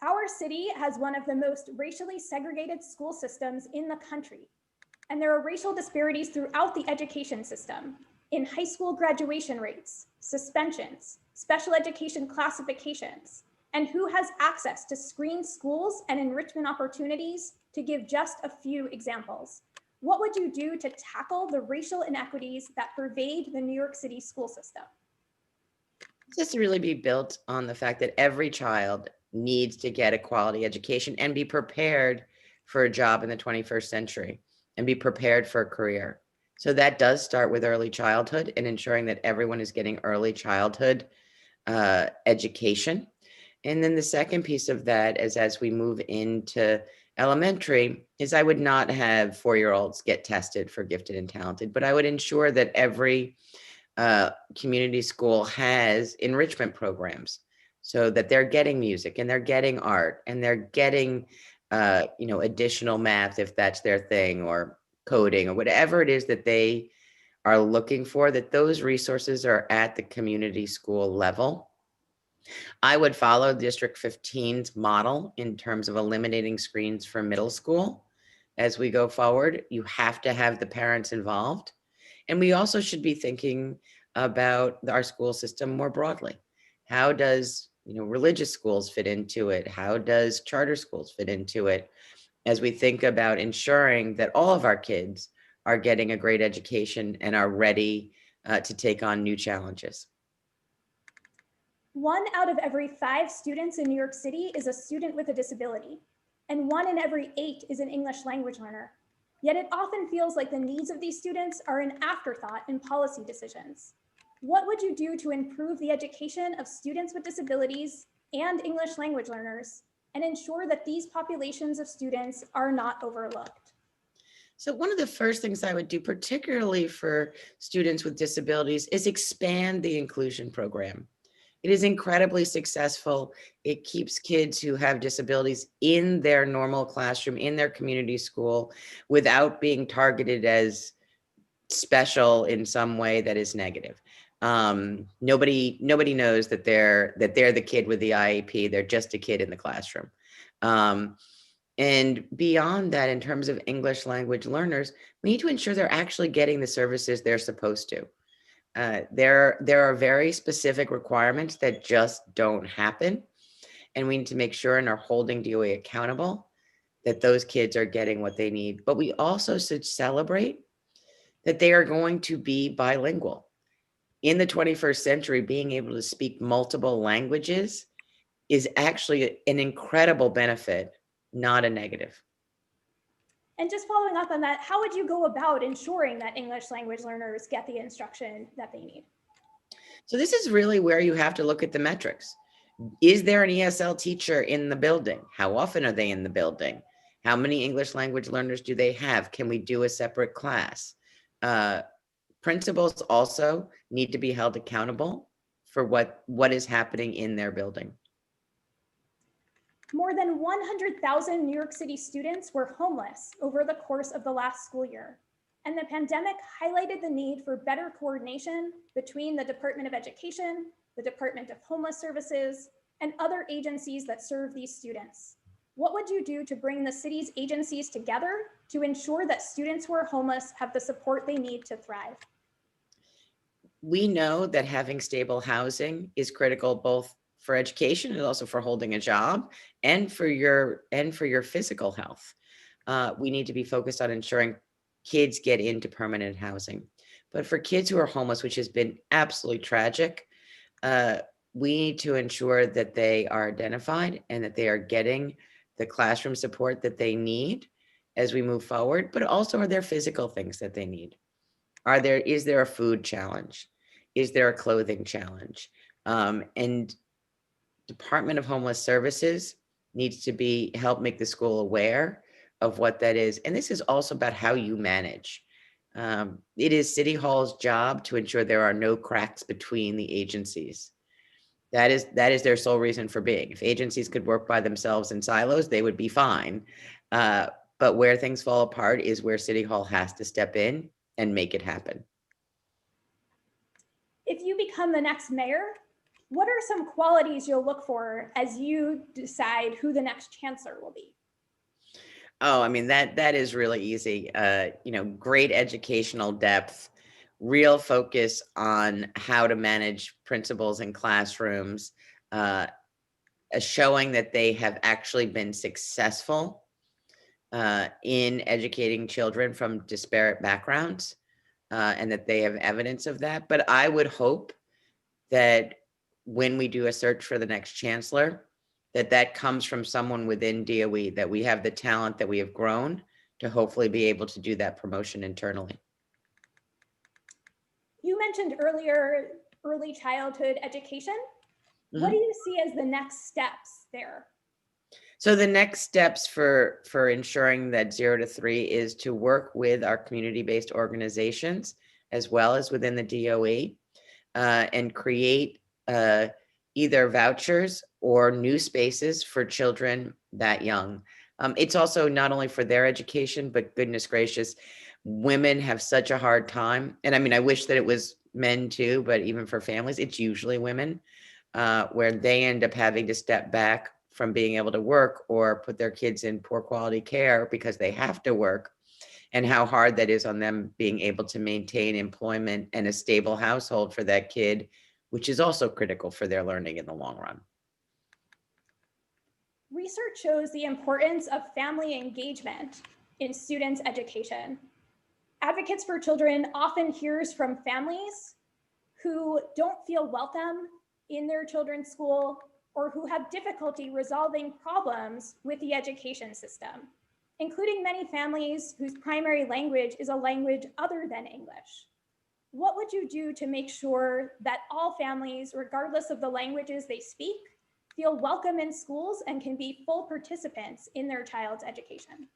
Our city has one of the most racially segregated school systems in the country. And there are racial disparities throughout the education system, in high school graduation rates, suspensions, special education classifications, and who has access to screened schools and enrichment opportunities, to give just a few examples. What would you do to tackle the racial inequities that pervade the New York City school system? This really be built on the fact that every child needs to get a quality education and be prepared for a job in the 21st century and be prepared for a career. So that does start with early childhood and ensuring that everyone is getting early childhood education. And then the second piece of that is, as we move into elementary, is I would not have 4-year-olds get tested for gifted and talented, but I would ensure that every community school has enrichment programs so that they're getting music and they're getting art and they're getting additional math if that's their thing, or coding, or whatever it is that they are looking for, that those resources are at the community school level. I would follow District 15's model in terms of eliminating screens for middle school. As we go forward, you have to have the parents involved. And we also should be thinking about our school system more broadly. How does religious schools fit into it? How does charter schools fit into it? As we think about ensuring that all of our kids are getting a great education and are ready to take on new challenges. 1 out of every 5 students in New York City is a student with a disability, and 1 in every 8 is an English language learner. Yet it often feels like the needs of these students are an afterthought in policy decisions. What would you do to improve the education of students with disabilities and English language learners and ensure that these populations of students are not overlooked? So one of the first things I would do, particularly for students with disabilities, is expand the inclusion program. It is incredibly successful. It keeps kids who have disabilities in their normal classroom, in their community school, without being targeted as special in some way that is negative. Nobody knows that they're the kid with the IEP. They're just a kid in the classroom. And beyond that, in terms of English language learners, we need to ensure they're actually getting the services they're supposed to. There are very specific requirements that just don't happen. And we need to make sure and are holding DOE accountable that those kids are getting what they need. But we also should celebrate that they are going to be bilingual. In the 21st century, being able to speak multiple languages is actually an incredible benefit, not a negative. And just following up on that, how would you go about ensuring that English language learners get the instruction that they need? So this is really where you have to look at the metrics. Is there an ESL teacher in the building? How often are they in the building? How many English language learners do they have? Can we do a separate class? Principals also need to be held accountable for what is happening in their building. More than 100,000 New York City students were homeless over the course of the last school year, and the pandemic highlighted the need for better coordination between the Department of Education, the Department of Homeless Services, and other agencies that serve these students. What would you do to bring the city's agencies together to ensure that students who are homeless have the support they need to thrive? We know that having stable housing is critical both for education and also for holding a job and for your physical health. We need to be focused on ensuring kids get into permanent housing. But for kids who are homeless, which has been absolutely tragic, we need to ensure that they are identified and that they are getting the classroom support that they need as we move forward, but also are there physical things that they need? Is there a food challenge? Is there a clothing challenge? And Department of Homeless Services needs to help make the school aware of what that is. And this is also about how you manage. It is City Hall's job to ensure there are no cracks between the agencies. That is their sole reason for being. If agencies could work by themselves in silos, they would be fine. But where things fall apart is where City Hall has to step in and make it happen. If you become the next mayor, what are some qualities you'll look for as you decide who the next chancellor will be? Oh, I mean, that is really easy. Great educational depth, real focus on how to manage principals in classrooms, showing that they have actually been successful in educating children from disparate backgrounds, and that they have evidence of that. But I would hope that when we do a search for the next chancellor, that comes from someone within DOE, that we have the talent that we have grown to hopefully be able to do that promotion internally. You mentioned earlier early childhood education. Mm-hmm. What do you see as the next steps there? So the next steps for ensuring that 0 to 3 is to work with our community-based organizations as well as within the DOE and create either vouchers or new spaces for children that young. It's also not only for their education, but goodness gracious, women have such a hard time. And I mean, I wish that it was men too, but even for families, it's usually women where they end up having to step back from being able to work or put their kids in poor quality care because they have to work, and how hard that is on them being able to maintain employment and a stable household for that kid, which is also critical for their learning in the long run. Research shows the importance of family engagement in students' education. Advocates for Children often hears from families who don't feel welcome in their children's school or who have difficulty resolving problems with the education system, including many families whose primary language is a language other than English. What would you do to make sure that all families, regardless of the languages they speak, feel welcome in schools and can be full participants in their child's education?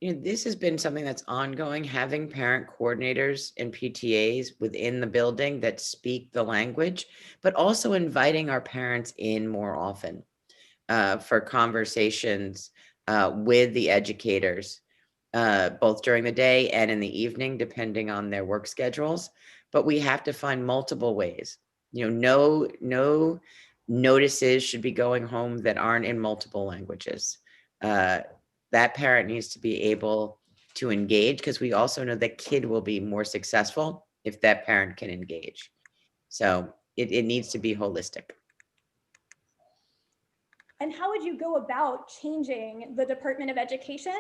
This has been something that's ongoing, having parent coordinators and PTAs within the building that speak the language, but also inviting our parents in more often for conversations with the educators, both during the day and in the evening, depending on their work schedules. But we have to find multiple ways. No notices should be going home that aren't in multiple languages. That parent needs to be able to engage, because we also know that kid will be more successful if that parent can engage. So it needs to be holistic. And how would you go about changing the Department of Education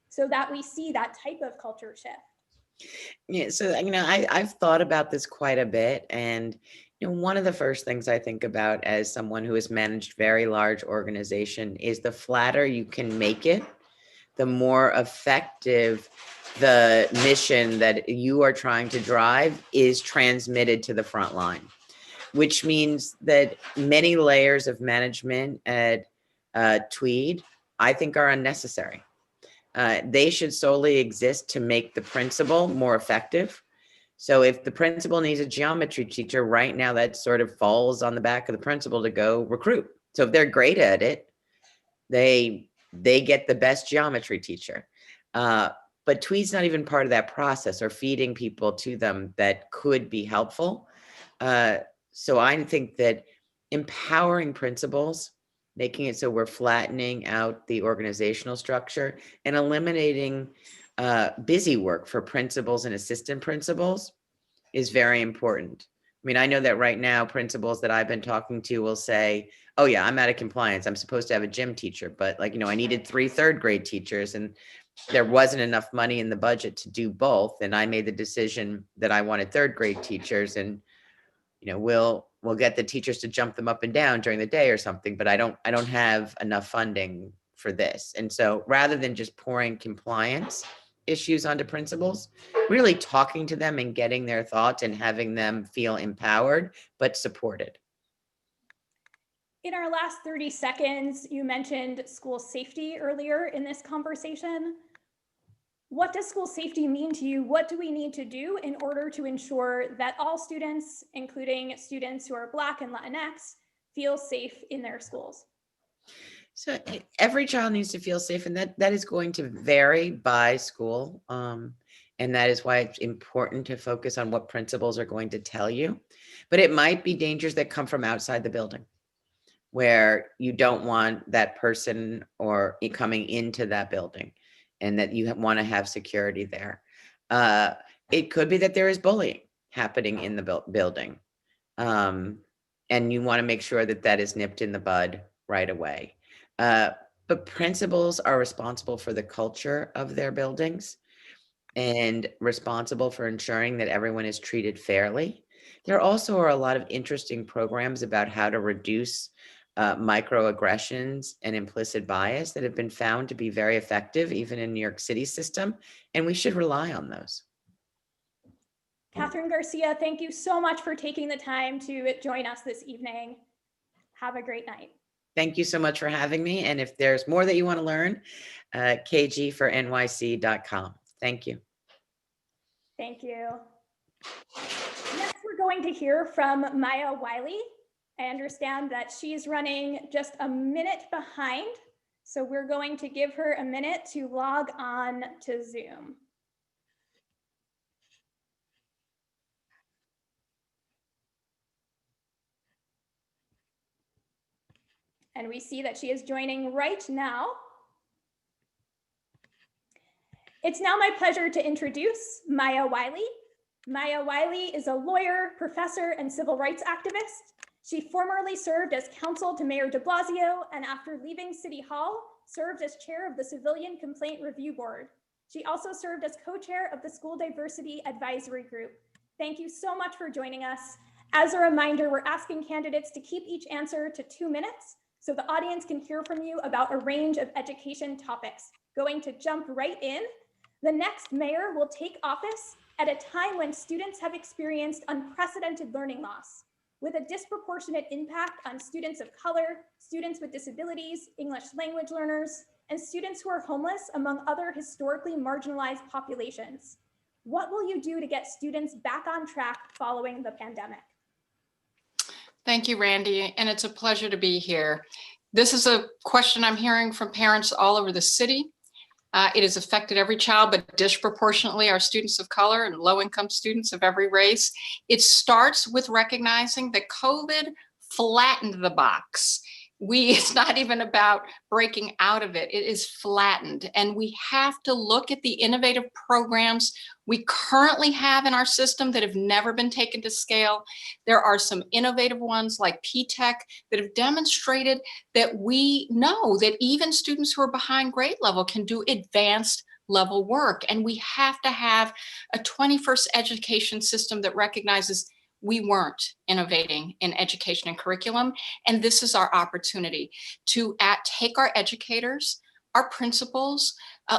so that we see that type of culture shift? Yeah, so I've thought about this quite a bit, and one of the first things I think about as someone who has managed very large organization is the flatter you can make it, the more effective the mission that you are trying to drive is transmitted to the front line, which means that many layers of management at Tweed, I think, are unnecessary. They should solely exist to make the principal more effective. So if the principal needs a geometry teacher right now, that sort of falls on the back of the principal to go recruit. So if they're great at it, they get the best geometry teacher. But Tweed's not even part of that process or feeding people to them that could be helpful. So I think that empowering principals, making it so we're flattening out the organizational structure and eliminating busy work for principals and assistant principals is very important. I mean, I know that right now principals that I've been talking to will say, oh yeah, I'm out of compliance. I'm supposed to have a gym teacher, but like, I needed 3 third grade teachers and there wasn't enough money in the budget to do both. And I made the decision that I wanted 3rd grade teachers, and we'll get the teachers to jump them up and down during the day or something, but I don't have enough funding for this. And so rather than just pouring compliance issues onto principals, really talking to them and getting their thoughts and having them feel empowered but supported. In our last 30 seconds, you mentioned school safety earlier in this conversation. What does school safety mean to you? What do we need to do in order to ensure that all students, including students who are Black and Latinx, feel safe in their schools? So every child needs to feel safe, and that is going to vary by school. And that is why it's important to focus on what principals are going to tell you. But it might be dangers that come from outside the building, where you don't want that person or coming into that building, and that you want to have security there. It could be that there is bullying happening in the building. And you want to make sure that that is nipped in the bud right away. But principals are responsible for the culture of their buildings and responsible for ensuring that everyone is treated fairly. There also are a lot of interesting programs about how to reduce microaggressions and implicit bias that have been found to be very effective, even in New York City system, and we should rely on those. Catherine Garcia, thank you so much for taking the time to join us this evening. Have a great night. Thank you so much for having me. And if there's more that you want to learn, kg4nyc.com. Thank you. Thank you. Next, we're going to hear from Maya Wiley. I understand that she's running just a minute behind, so we're going to give her a minute to log on to Zoom. And we see that she is joining right now. It's now my pleasure to introduce Maya Wiley. Maya Wiley is a lawyer, professor, and civil rights activist. She formerly served as counsel to Mayor de Blasio, and after leaving City Hall, served as chair of the Civilian Complaint Review Board. She also served as co-chair of the School Diversity Advisory Group. Thank you so much for joining us. As a reminder, we're asking candidates to keep each answer to 2 minutes so the audience can hear from you about a range of education topics. Going to jump right in. The next mayor will take office at a time when students have experienced unprecedented learning loss, with a disproportionate impact on students of color, students with disabilities, English language learners, and students who are homeless, among other historically marginalized populations. What will you do to get students back on track following the pandemic? Thank you, Randy, and it's a pleasure to be here. This is a question I'm hearing from parents all over the city. It has affected every child, but disproportionately our students of color and low-income students of every race. It starts with recognizing that COVID flattened the box. It's not even about breaking out of it. It is flattened. And we have to look at the innovative programs we currently have in our system that have never been taken to scale. There are some innovative ones like P-TECH that have demonstrated that we know that even students who are behind grade level can do advanced level work. And we have to have a 21st education system that recognizes we weren't innovating in education and curriculum. And this is our opportunity to take our educators, our principals,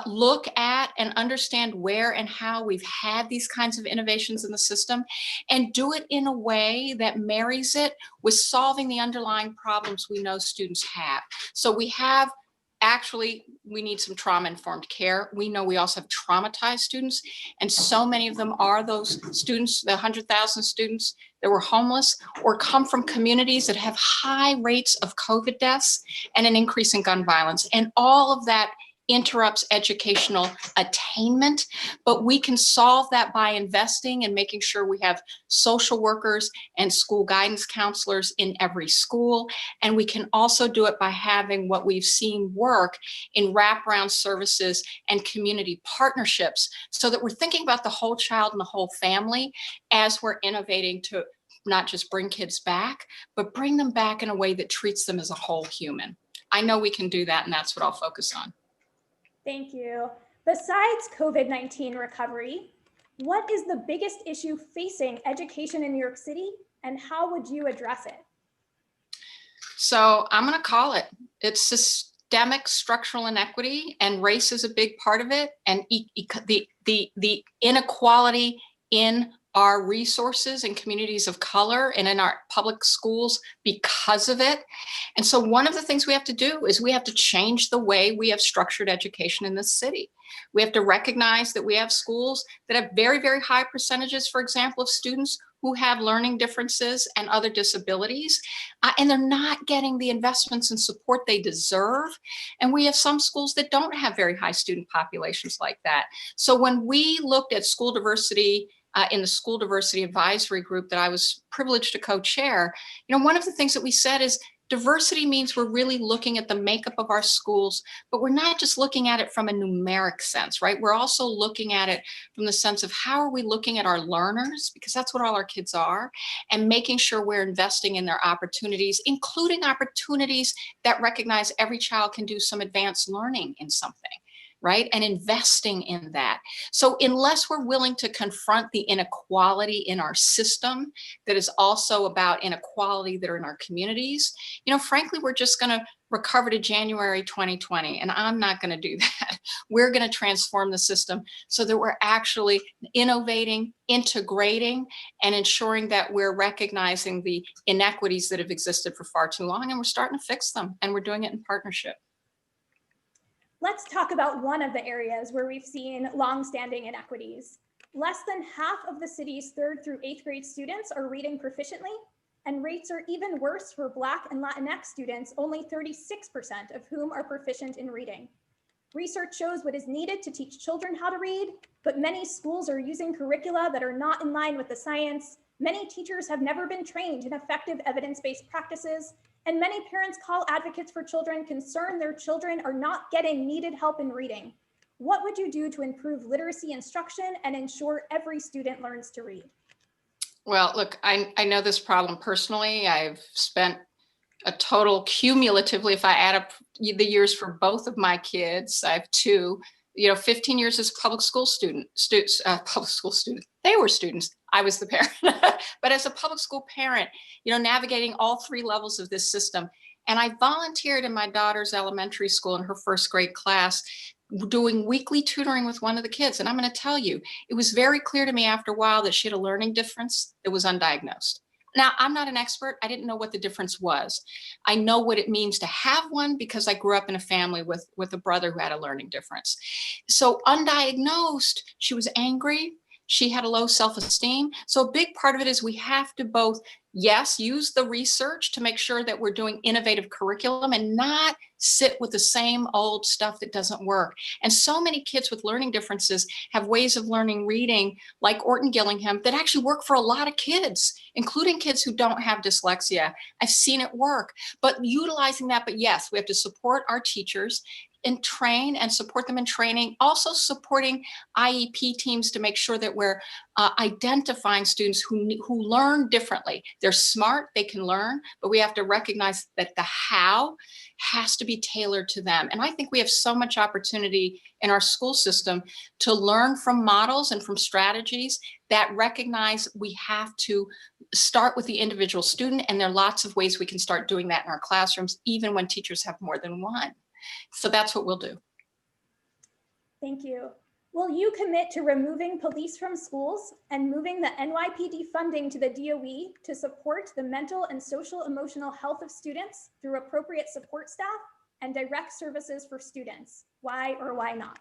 look at and understand where and how we've had these kinds of innovations in the system, and do it in a way that marries it with solving the underlying problems we know students have. So we need some trauma-informed care. We know we also have traumatized students, and so many of them are those students, the 100,000 students that were homeless or come from communities that have high rates of COVID deaths and an increase in gun violence. And all of that interrupts educational attainment, but we can solve that by investing and making sure we have social workers and school guidance counselors in every school. And we can also do it by having what we've seen work in wraparound services and community partnerships, so that we're thinking about the whole child and the whole family as we're innovating to not just bring kids back, but bring them back in a way that treats them as a whole human. I know we can do that, and that's what I'll focus on. Thank you. Besides COVID-19 recovery, what is the biggest issue facing education in New York City, and how would you address it? So I'm going to call it. It's systemic structural inequity, and race is a big part of it, and the inequality in our resources in communities of color and in our public schools because of it. And so one of the things we have to do is we have to change the way we have structured education in this city. We have to recognize that we have schools that have very, very high percentages, for example, of students who have learning differences and other disabilities, and they're not getting the investments and support they deserve. And we have some schools that don't have very high student populations like that. So when we looked at school diversity in the School Diversity Advisory Group that I was privileged to co-chair, one of the things that we said is diversity means we're really looking at the makeup of our schools, but we're not just looking at it from a numeric sense, right? We're also looking at it from the sense of how are we looking at our learners, because that's what all our kids are, and making sure we're investing in their opportunities, including opportunities that recognize every child can do some advanced learning in something, right? And investing in that. So unless we're willing to confront the inequality in our system that is also about inequality that are in our communities, frankly, we're just going to recover to January 2020. And I'm not going to do that. We're going to transform the system so that we're actually innovating, integrating, and ensuring that we're recognizing the inequities that have existed for far too long. And we're starting to fix them. And we're doing it in partnership. Let's talk about one of the areas where we've seen longstanding inequities. Less than half of the city's 3rd through 8th grade students are reading proficiently, and rates are even worse for Black and Latinx students, only 36% of whom are proficient in reading. Research shows what is needed to teach children how to read, but many schools are using curricula that are not in line with the science. Many teachers have never been trained in effective evidence-based practices, and many parents call advocates for children concerned their children are not getting needed help in reading. What would you do to improve literacy instruction and ensure every student learns to read? Well, look, I know this problem personally. I've spent a total cumulatively, if I add up the years for both of my kids, I have 2, 15 years as a public school student, They were students. I was the parent. But as a public school parent, navigating all 3 levels of this system. And I volunteered in my daughter's elementary school in her 1st grade class, doing weekly tutoring with one of the kids. And I'm going to tell you, it was very clear to me after a while that she had a learning difference that was undiagnosed. Now, I'm not an expert. I didn't know what the difference was. I know what it means to have one because I grew up in a family with a brother who had a learning difference. So undiagnosed, she was angry. She had a low self-esteem. So a big part of it is we have to both, yes, use the research to make sure that we're doing innovative curriculum and not sit with the same old stuff that doesn't work. And so many kids with learning differences have ways of learning reading like Orton Gillingham that actually work for a lot of kids, including kids who don't have dyslexia. I've seen it work, but utilizing that, but yes, we have to support our teachers and train and support them in training, also supporting IEP teams to make sure that we're identifying students who learn differently. They're smart, they can learn, but we have to recognize that the how has to be tailored to them. And I think we have so much opportunity in our school system to learn from models and from strategies that recognize we have to start with the individual student. And there are lots of ways we can start doing that in our classrooms, even when teachers have more than one. So that's what we'll do. Thank you. Will you commit to removing police from schools and moving the NYPD funding to the DOE to support the mental and social emotional health of students through appropriate support staff and direct services for students? Why or why not?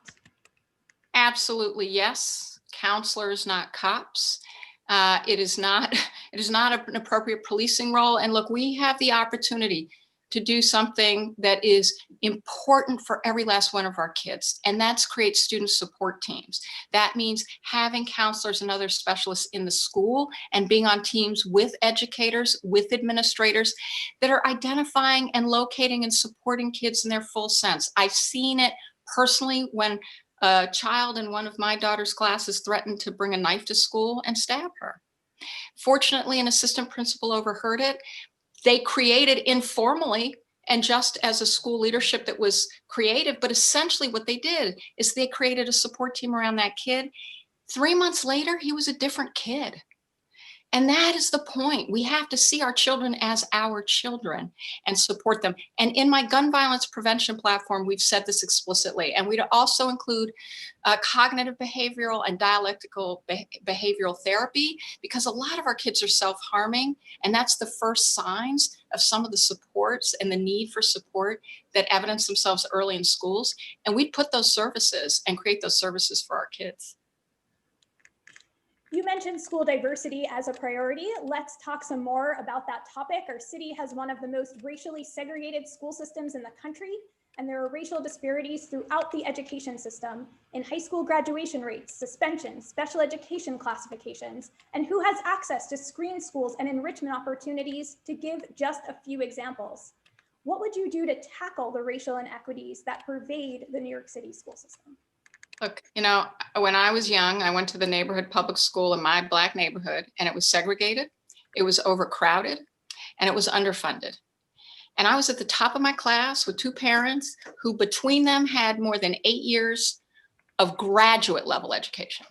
Absolutely, yes. Counselors, not cops. It is not an appropriate policing role. And look, we have the opportunity to do something that is important for every last one of our kids, and that's create student support teams. That means having counselors and other specialists in the school and being on teams with educators, with administrators that are identifying and locating and supporting kids in their full sense. I've seen it personally when a child in one of my daughter's classes threatened to bring a knife to school and stab her. Fortunately, an assistant principal overheard it. They created informally, and just as a school leadership that was creative, but essentially what they did is they created a support team around that kid. 3 months later, he was a different kid. And that is the point. We have to see our children as our children and support them. And in my gun violence prevention platform, we've said this explicitly. And we'd also include cognitive behavioral and dialectical behavioral therapy, because a lot of our kids are self-harming. And that's the first signs of some of the supports and the need for support that evidence themselves early in schools. And we'd put those services and create those services for our kids. You mentioned school diversity as a priority. Let's talk some more about that topic. Our city has one of the most racially segregated school systems in the country, and there are racial disparities throughout the education system in high school graduation rates, suspensions, special education classifications, and who has access to screen schools and enrichment opportunities, to give just a few examples. What would you do to tackle the racial inequities that pervade the New York City school system? Look, when I was young, I went to the neighborhood public school in my Black neighborhood, and it was segregated, it was overcrowded, and it was underfunded. And I was at the top of my class with two parents who between them had more than 8 years of graduate level education.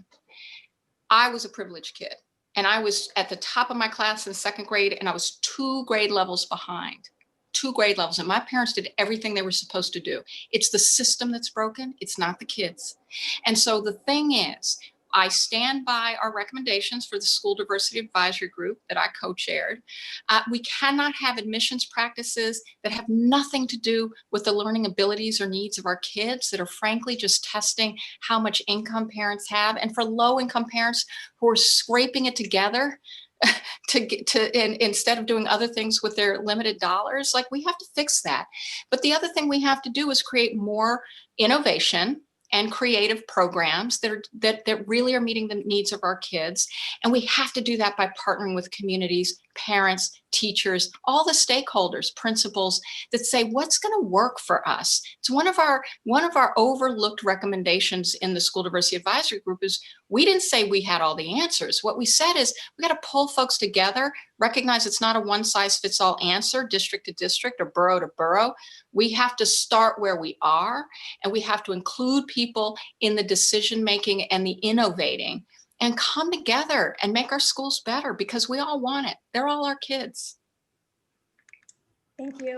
I was a privileged kid, and I was at the top of my class in second grade, and I was 2 grade levels behind. 2 grade levels, and my parents did everything they were supposed to do. It's the system that's broken, it's not the kids. And so the thing is, I stand by our recommendations for the School Diversity Advisory Group that I co-chaired. We cannot have admissions practices that have nothing to do with the learning abilities or needs of our kids, that are frankly just testing how much income parents have. And for low income parents who are scraping it together instead of doing other things with their limited dollars, like, we have to fix that. But the other thing we have to do is create more innovation and creative programs that really are meeting the needs of our kids. And we have to do that by partnering with communities, parents, teachers, all the stakeholders, principals, that say, what's going to work for us? It's one of our overlooked recommendations in the School Diversity Advisory Group is, we didn't say we had all the answers. What we said is, we got to pull folks together, recognize it's not a one size fits all answer, district to district or borough to borough. We have to start where we are, and we have to include people in the decision making and the innovating, and come together and make our schools better, because we all want it. They're all our kids. Thank you.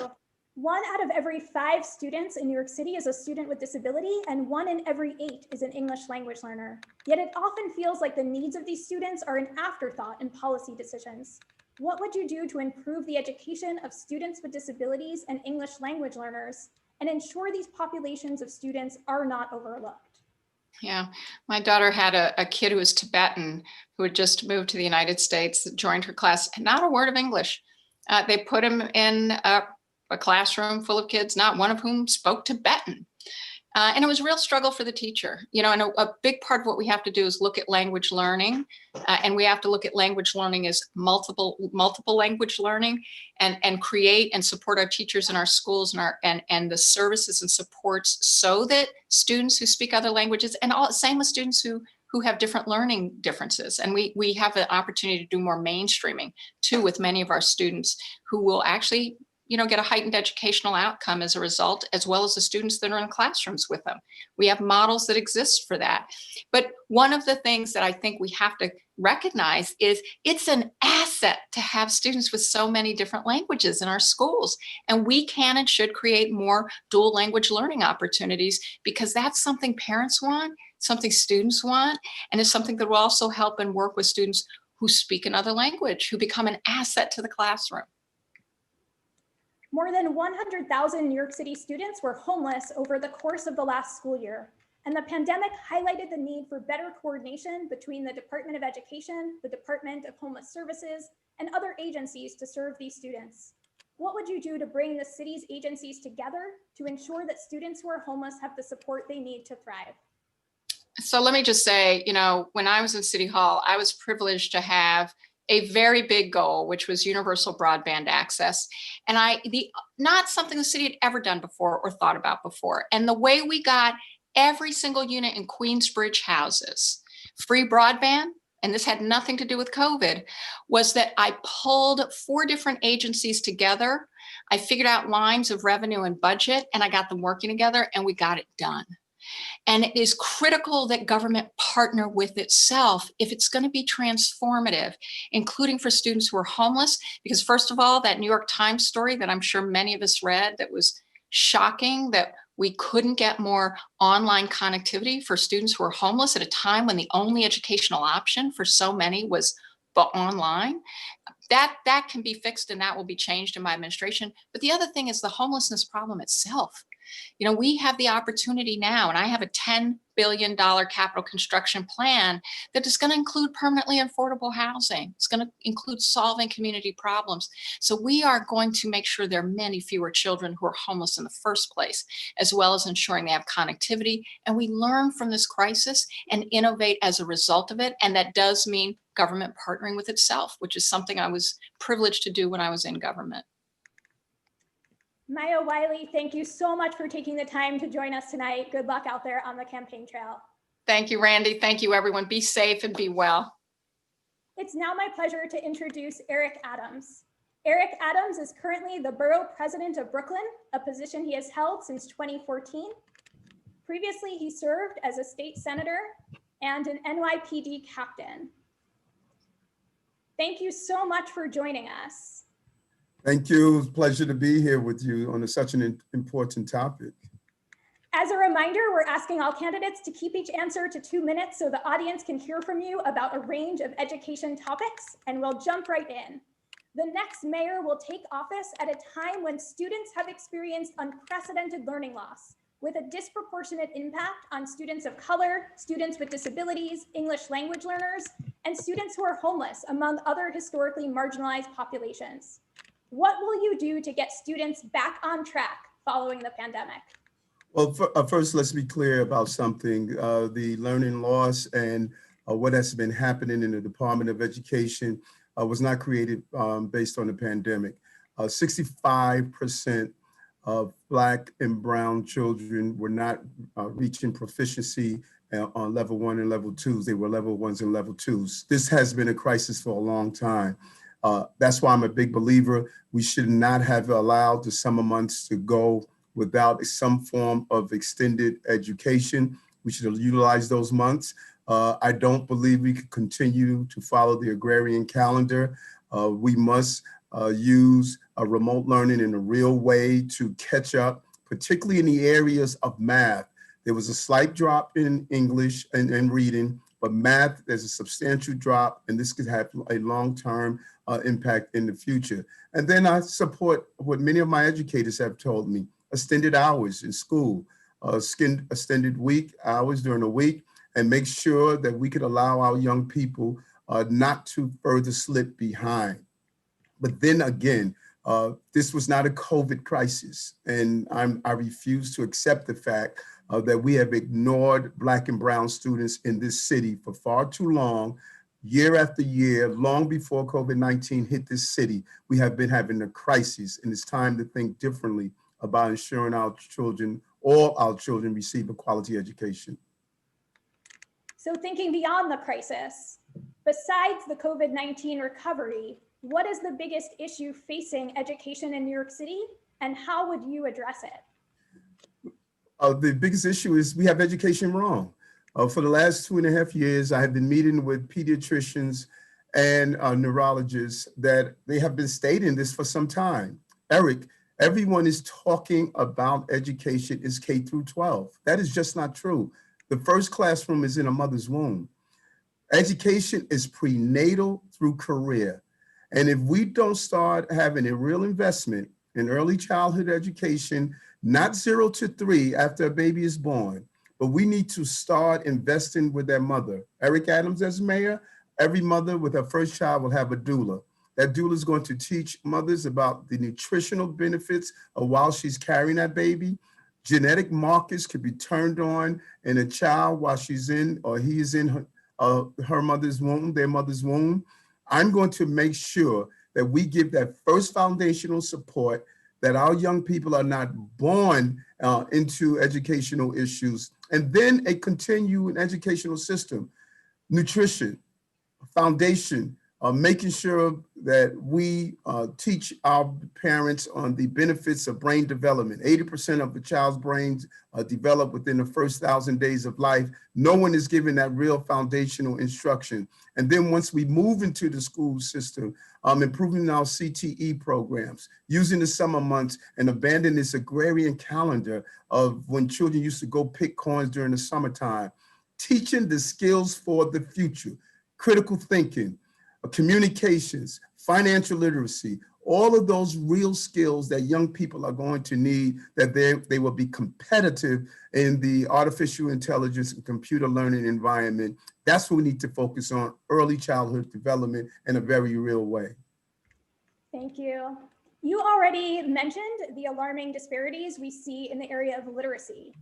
1 out of every 5 students in New York City is a student with disability, and 1 in every 8 is an English language learner. Yet it often feels like the needs of these students are an afterthought in policy decisions. What would you do to improve the education of students with disabilities and English language learners, and ensure these populations of students are not overlooked? Yeah, my daughter had a kid who was Tibetan, who had just moved to the United States, joined her class, and not a word of English. They put him in a classroom full of kids, not one of whom spoke Tibetan. And it was a real struggle for the teacher. And a big part of what we have to do is look at language learning, and we have to look at language learning as multiple language learning, and create and support our teachers in our schools and the services and supports, so that students who speak other languages, and same with students who have different learning differences. And we have an opportunity to do more mainstreaming too with many of our students who will actually get a heightened educational outcome as a result, as well as the students that are in classrooms with them. We have models that exist for that. But one of the things that I think we have to recognize is it's an asset to have students with so many different languages in our schools. And we can and should create more dual language learning opportunities, because that's something parents want, something students want, and it's something that will also help and work with students who speak another language, who become an asset to the classroom. More than 100,000 New York City students were homeless over the course of the last school year, and the pandemic highlighted the need for better coordination between the Department of Education, the Department of Homeless Services, and other agencies to serve these students. What would you do to bring the city's agencies together to ensure that students who are homeless have the support they need to thrive? So let me just say, when I was in City Hall, I was privileged to have a very big goal, which was universal broadband access. And not something the city had ever done before or thought about before. And the way we got every single unit in Queensbridge houses free broadband, and this had nothing to do with COVID, was that I pulled 4 different agencies together. I figured out lines of revenue and budget, and I got them working together, and we got it done. And it is critical that government partner with itself if it's going to be transformative, including for students who are homeless. Because first of all, that New York Times story that I'm sure many of us read, that was shocking, that we couldn't get more online connectivity for students who are homeless at a time when the only educational option for so many was online. That can be fixed, and that will be changed in my administration. But the other thing is the homelessness problem itself. We have the opportunity now, and I have a $10 billion capital construction plan that is going to include permanently affordable housing. It's going to include solving community problems. So we are going to make sure there are many fewer children who are homeless in the first place, as well as ensuring they have connectivity. And we learn from this crisis and innovate as a result of it. And that does mean government partnering with itself, which is something I was privileged to do when I was in government. Maya Wiley, thank you so much for taking the time to join us tonight. Good luck out there on the campaign trail. Thank you, Randy. Thank you, everyone. Be safe and be well. It's now my pleasure to introduce Eric Adams. Eric Adams is currently the Borough President of Brooklyn, a position he has held since 2014. Previously, he served as a state senator and an NYPD captain. Thank you so much for joining us. Thank you. It's a pleasure to be here with you on such an important topic. As a reminder, we're asking all candidates to keep each answer to 2 minutes so the audience can hear from you about a range of education topics, and we'll jump right in. The next mayor will take office at a time when students have experienced unprecedented learning loss, with a disproportionate impact on students of color, students with disabilities, English language learners, and students who are homeless, among other historically marginalized populations. What will you do to get students back on track following the pandemic? Well, first, let's be clear about something. The learning loss and what has been happening in the Department of Education was not created based on the pandemic. 65% of Black and Brown children were not reaching proficiency on level 1 and level 2s. They were level 1s and level 2s. This has been a crisis for a long time. That's why I'm a big believer. We should not have allowed the summer months to go without some form of extended education. We should have utilized those months. I don't believe we could continue to follow the agrarian calendar. We must use remote learning in a real way to catch up, particularly in the areas of math. There was a slight drop in English and reading, but math, there's a substantial drop, and this could have a long-term impact in the future. And then I support what many of my educators have told me: extended hours in school, extended week hours during the week, and make sure that we could allow our young people not to further slip behind. But then again, this was not a COVID crisis, and I refuse to accept the fact that we have ignored Black and Brown students in this city for far too long. Year after year, long before COVID-19 hit this city, we have been having a crisis, and it's time to think differently about ensuring our children, all our children, receive a quality education. So thinking beyond the crisis, besides the COVID-19 recovery, What is the biggest issue facing education in New York City, and how would you address it? The biggest issue is we have education wrong. For the last 2.5 years, I have been meeting with pediatricians and neurologists that they have been stating this for some time. Eric, everyone is talking about education is K through 12. That is just not true. The first classroom is in a mother's womb. Education is prenatal through career. And if we don't start having a real investment in early childhood education, not 0 to 3 after a baby is born, but we need to start investing with their mother. Eric Adams as mayor, every mother with her first child will have a doula. That doula is going to teach mothers about the nutritional benefits of while she's carrying that baby. Genetic markers could be turned on in a child while she's in or he is in her mother's womb, their mother's womb. I'm going to make sure that we give that first foundational support, that our young people are not born into educational issues, and then a continuing educational system, nutrition, foundation, making sure that we teach our parents on the benefits of brain development. 80% of the child's brains develop within the first 1,000 days of life. No one is given that real foundational instruction. And then once we move into the school system, improving our CTE programs, using the summer months and abandon this agrarian calendar of when children used to go pick corns during the summertime, teaching the skills for the future, critical thinking, communications, financial literacy, all of those real skills that young people are going to need, that they will be competitive in the artificial intelligence and computer learning environment. That's what we need to focus on, early childhood development in a very real way. Thank you. You already mentioned the alarming disparities we see in the area of literacy.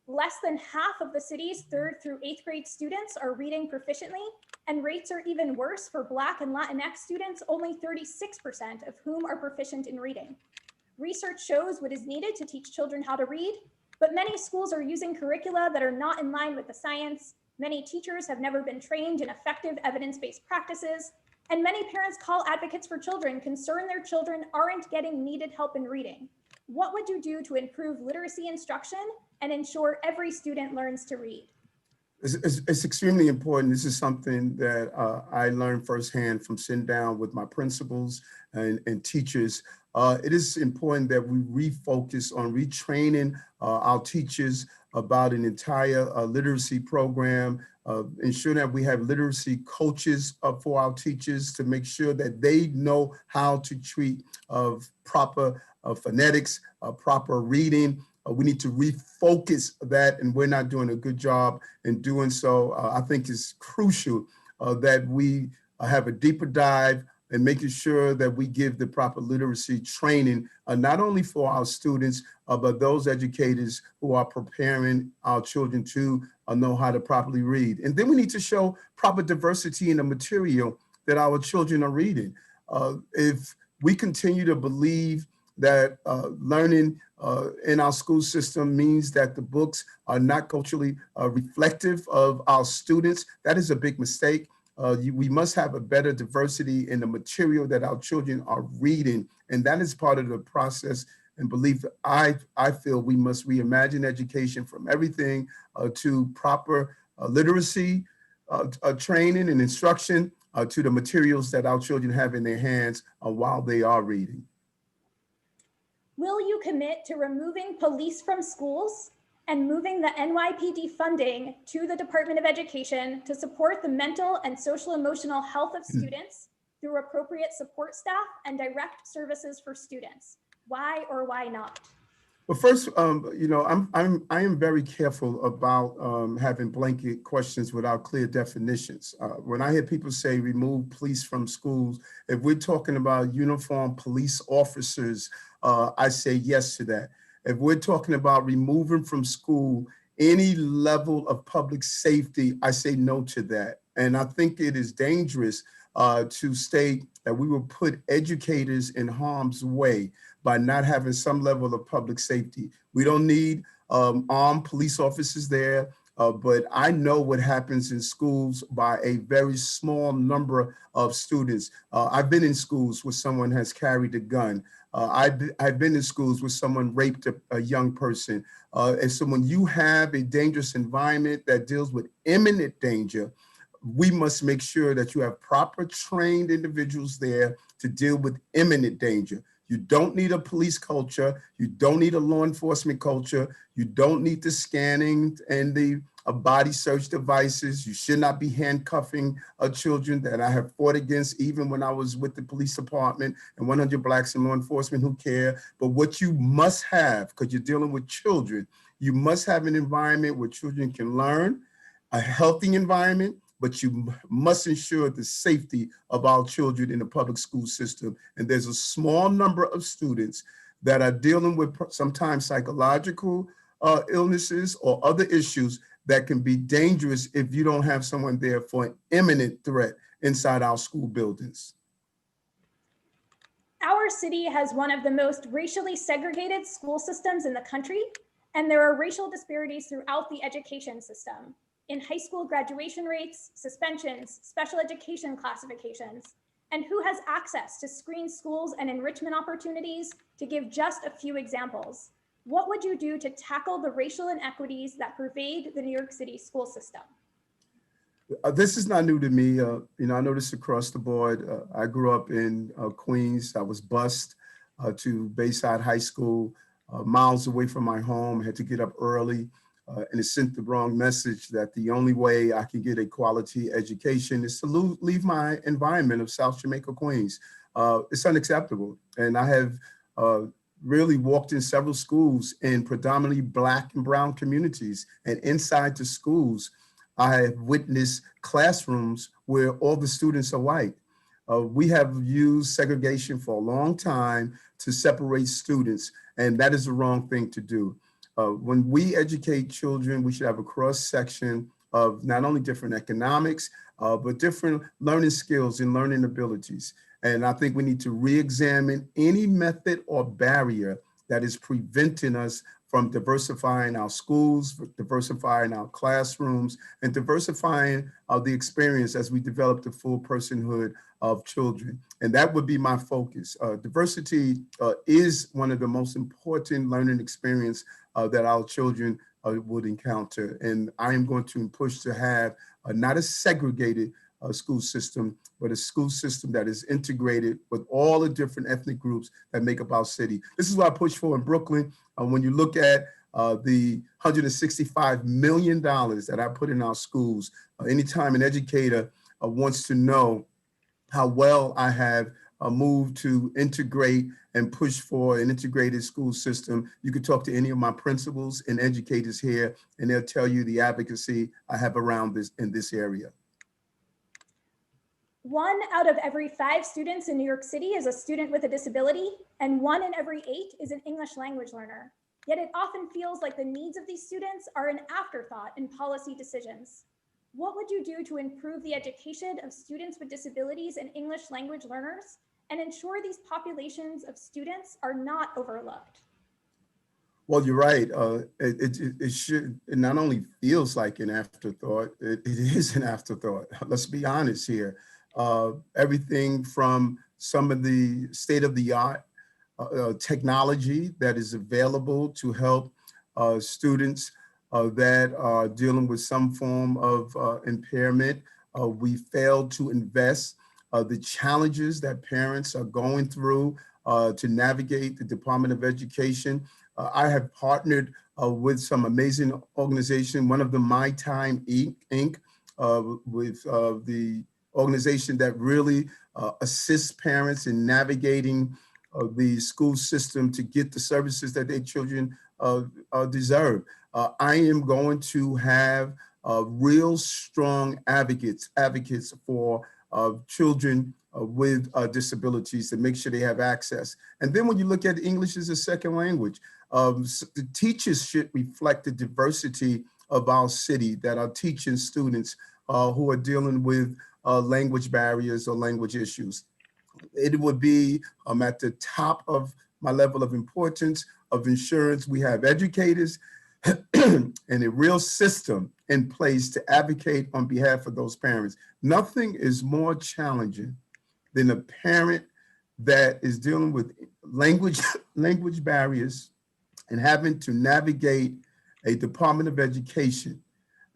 Less than half of the city's 3rd through 8th grade students are reading proficiently, and rates are even worse for Black and Latinx students, only 36% of whom are proficient in reading. Research shows what is needed to teach children how to read, but many schools are using curricula that are not in line with the science. Many teachers have never been trained in effective evidence-based practices, and many parents call advocates for children concerned their children aren't getting needed help in reading. What would you do to improve literacy instruction and ensure every student learns to read? It's extremely important. This is something that I learned firsthand from sitting down with my principals and teachers. It is important that we refocus on retraining our teachers about an entire literacy program, ensure that we have literacy coaches for our teachers to make sure that they know how to treat proper phonetics, proper reading. We need to refocus that, and we're not doing a good job in doing so. I think it's crucial that we have a deeper dive and making sure that we give the proper literacy training, not only for our students, but those educators who are preparing our children to know how to properly read. And then we need to show proper diversity in the material that our children are reading. If we continue to believe that learning in our school system means that the books are not culturally reflective of our students, that is a big mistake. We must have a better diversity in the material that our children are reading, and that is part of the process and belief that I feel we must reimagine education from everything to proper literacy training and instruction to the materials that our children have in their hands while they are reading. Will you commit to removing police from schools and moving the NYPD funding to the Department of Education to support the mental and social emotional health of students through appropriate support staff and direct services for students? Why or why not? Well, first, I am very careful about having blanket questions without clear definitions. When I hear people say remove police from schools, if we're talking about uniformed police officers, I say yes to that. If we're talking about removing from school any level of public safety, I say no to that. And I think it is dangerous to state that we will put educators in harm's way by not having some level of public safety. We don't need armed police officers there. but I know what happens in schools by a very small number of students. I've been in schools where someone has carried a gun. I've been in schools where someone raped a young person. And so when you have a dangerous environment that deals with imminent danger, we must make sure that you have proper trained individuals there to deal with imminent danger. You don't need a police culture. You don't need a law enforcement culture. You don't need the scanning and the body search devices. You should not be handcuffing children that I have fought against, even when I was with the police department and 100 Blacks in law enforcement who care. But what you must have, because you're dealing with children, you must have an environment where children can learn, a healthy environment, but you must ensure the safety of our children in the public school system. And there's a small number of students that are dealing with sometimes psychological illnesses or other issues that can be dangerous if you don't have someone there for an imminent threat inside our school buildings. Our city has one of the most racially segregated school systems in the country, and there are racial disparities throughout the education system. In high school graduation rates, suspensions, special education classifications, and who has access to screen schools and enrichment opportunities, to give just a few examples. What would you do to tackle the racial inequities that pervade the New York City school system? This is not new to me. I noticed across the board. I grew up in Queens. I was bused to Bayside High School, miles away from my home. I had to get up early. And it sent the wrong message that the only way I can get a quality education is to leave my environment of South Jamaica, Queens. It's unacceptable. And I have really walked in several schools in predominantly Black and brown communities. And inside the schools, I have witnessed classrooms where all the students are white. We have used segregation for a long time to separate students, and that is the wrong thing to do. When we educate children, we should have a cross section of not only different economics, but different learning skills and learning abilities. And I think we need to re-examine any method or barrier that is preventing us from diversifying our schools, diversifying our classrooms, and diversifying the experience as we develop the full personhood of children. And that would be my focus. Diversity is one of the most important learning experience that our children would encounter. And I am going to push to have not a segregated school system, but a school system that is integrated with all the different ethnic groups that make up our city. This is what I push for in Brooklyn. When you look at the $165 million that I put in our schools, anytime an educator wants to know how well I have moved to integrate and push for an integrated school system, you could talk to any of my principals and educators here, and they'll tell you the advocacy I have around this in this area. 1 out of every 5 students in New York City is a student with a disability, and 1 in every 8 is an English language learner. Yet it often feels like the needs of these students are an afterthought in policy decisions. What would you do to improve the education of students with disabilities and English language learners and ensure these populations of students are not overlooked? Well, you're right. It not only feels like an afterthought, it is an afterthought. Let's be honest here. Everything from some of the state-of-the-art technology that is available to help students that are dealing with some form of impairment. We failed to invest the challenges that parents are going through to navigate the Department of Education. I have partnered with some amazing organization, one of them, My Time Inc., with the organization that really assists parents in navigating the school system to get the services that their children deserve. I am going to have real strong advocates for children with disabilities to make sure they have access. And then when you look at English as a second language, the teachers should reflect the diversity of our city that are teaching students who are dealing with language barriers or language issues. It would be at the top of my level of importance of insurance. We have educators and a real system in place to advocate on behalf of those parents. Nothing is more challenging than a parent that is dealing with language barriers and having to navigate a Department of Education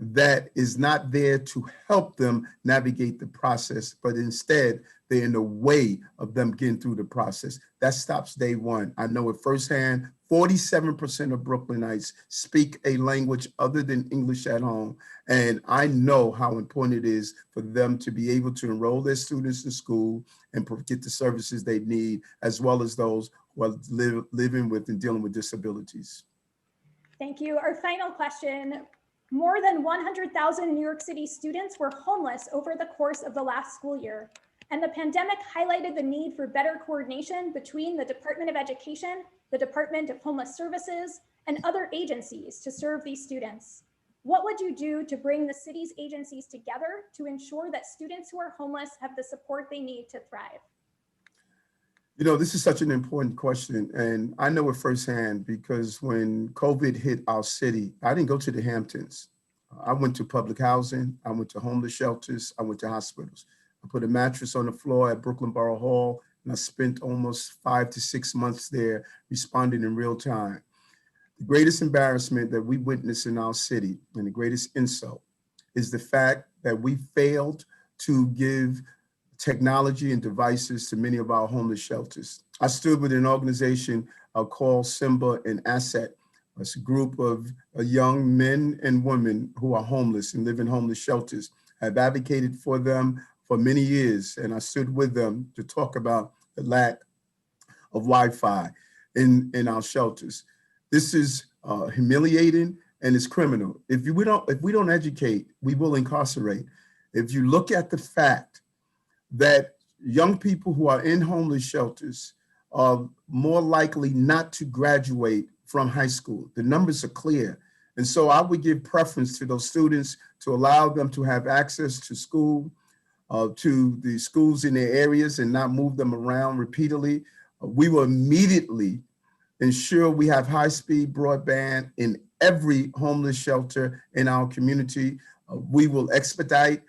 that is not there to help them navigate the process, but instead they're in the way of them getting through the process. That stops day one. I know it firsthand. 47% of Brooklynites speak a language other than English at home. And I know how important it is for them to be able to enroll their students in school and get the services they need, as well as those who are living with and dealing with disabilities. Thank you. Our final question. More than 100,000 New York City students were homeless over the course of the last school year, and the pandemic highlighted the need for better coordination between the Department of Education, the Department of Homeless Services, and other agencies to serve these students. What would you do to bring the city's agencies together to ensure that students who are homeless have the support they need to thrive? You know, this is such an important question, and I know it firsthand because when COVID hit our city, I didn't go to the Hamptons. I went to public housing, I went to homeless shelters, I went to hospitals. I put a mattress on the floor at Brooklyn Borough Hall, and I spent almost 5 to 6 months there responding in real time. The greatest embarrassment that we witness in our city, and the greatest insult, is the fact that we failed to give technology and devices to many of our homeless shelters. I stood with an organization called Simba and Asset. It's a group of young men and women who are homeless and live in homeless shelters. I've advocated for them for many years, and I stood with them to talk about the lack of Wi-Fi in our shelters. This is humiliating and it's criminal. If we don't educate, we will incarcerate. If you look at the fact that young people who are in homeless shelters are more likely not to graduate from high school. The numbers are clear. And so I would give preference to those students to allow them to have access to school, to the schools in their areas and not move them around repeatedly. We will immediately ensure we have high-speed broadband in every homeless shelter in our community. We will expedite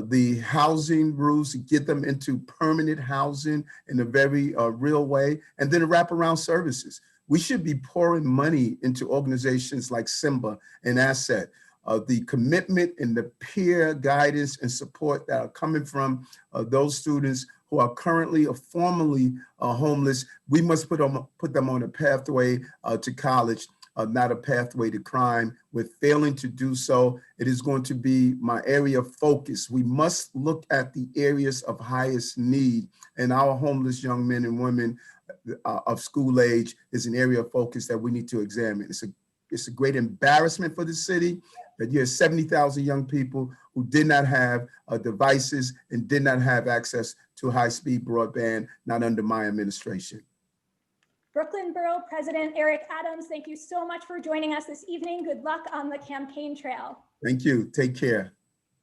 the housing rules to get them into permanent housing in a very real way, and then wraparound services. We should be pouring money into organizations like Simba and Asset. The commitment and the peer guidance and support that are coming from those students who are currently or formerly homeless, we must put them on a pathway to college, not a pathway to crime. We're failing to do so. It is going to be my area of focus. We must look at the areas of highest need, and our homeless young men and women of school age is an area of focus that we need to examine. It's a great embarrassment for the city that you have 70,000 young people who did not have devices and did not have access to high-speed broadband, not under my administration. Brooklyn Borough President Eric Adams, thank you so much for joining us this evening. Good luck on the campaign trail. Thank you. Take care.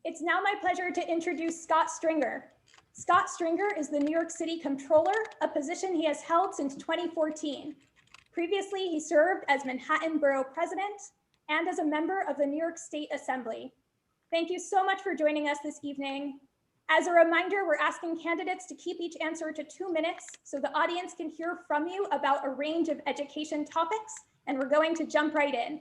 It's now my pleasure to introduce Scott Stringer. Scott Stringer is the New York City Comptroller, a position he has held since 2014. Previously, he served as Manhattan Borough President and as a member of the New York State Assembly. Thank you so much for joining us this evening. As a reminder, we're asking candidates to keep each answer to 2 minutes so the audience can hear from you about a range of education topics, and we're going to jump right in.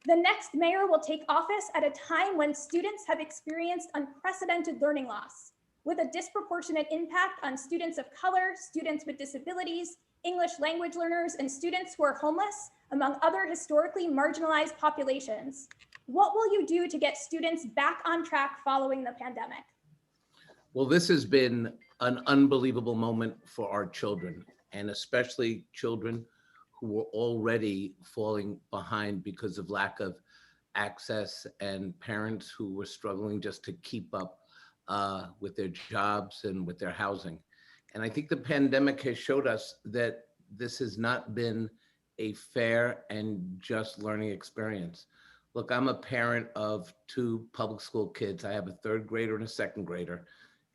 The next mayor will take office at a time when students have experienced unprecedented learning loss, with a disproportionate impact on students of color, students with disabilities, English language learners, and students who are homeless, among other historically marginalized populations. What will you do to get students back on track following the pandemic? Well, this has been an unbelievable moment for our children, and especially children who were already falling behind because of lack of access, and parents who were struggling just to keep up with their jobs and with their housing. And I think the pandemic has showed us that this has not been a fair and just learning experience. Look, I'm a parent of 2 public school kids. I have a 3rd grader and a 2nd grader.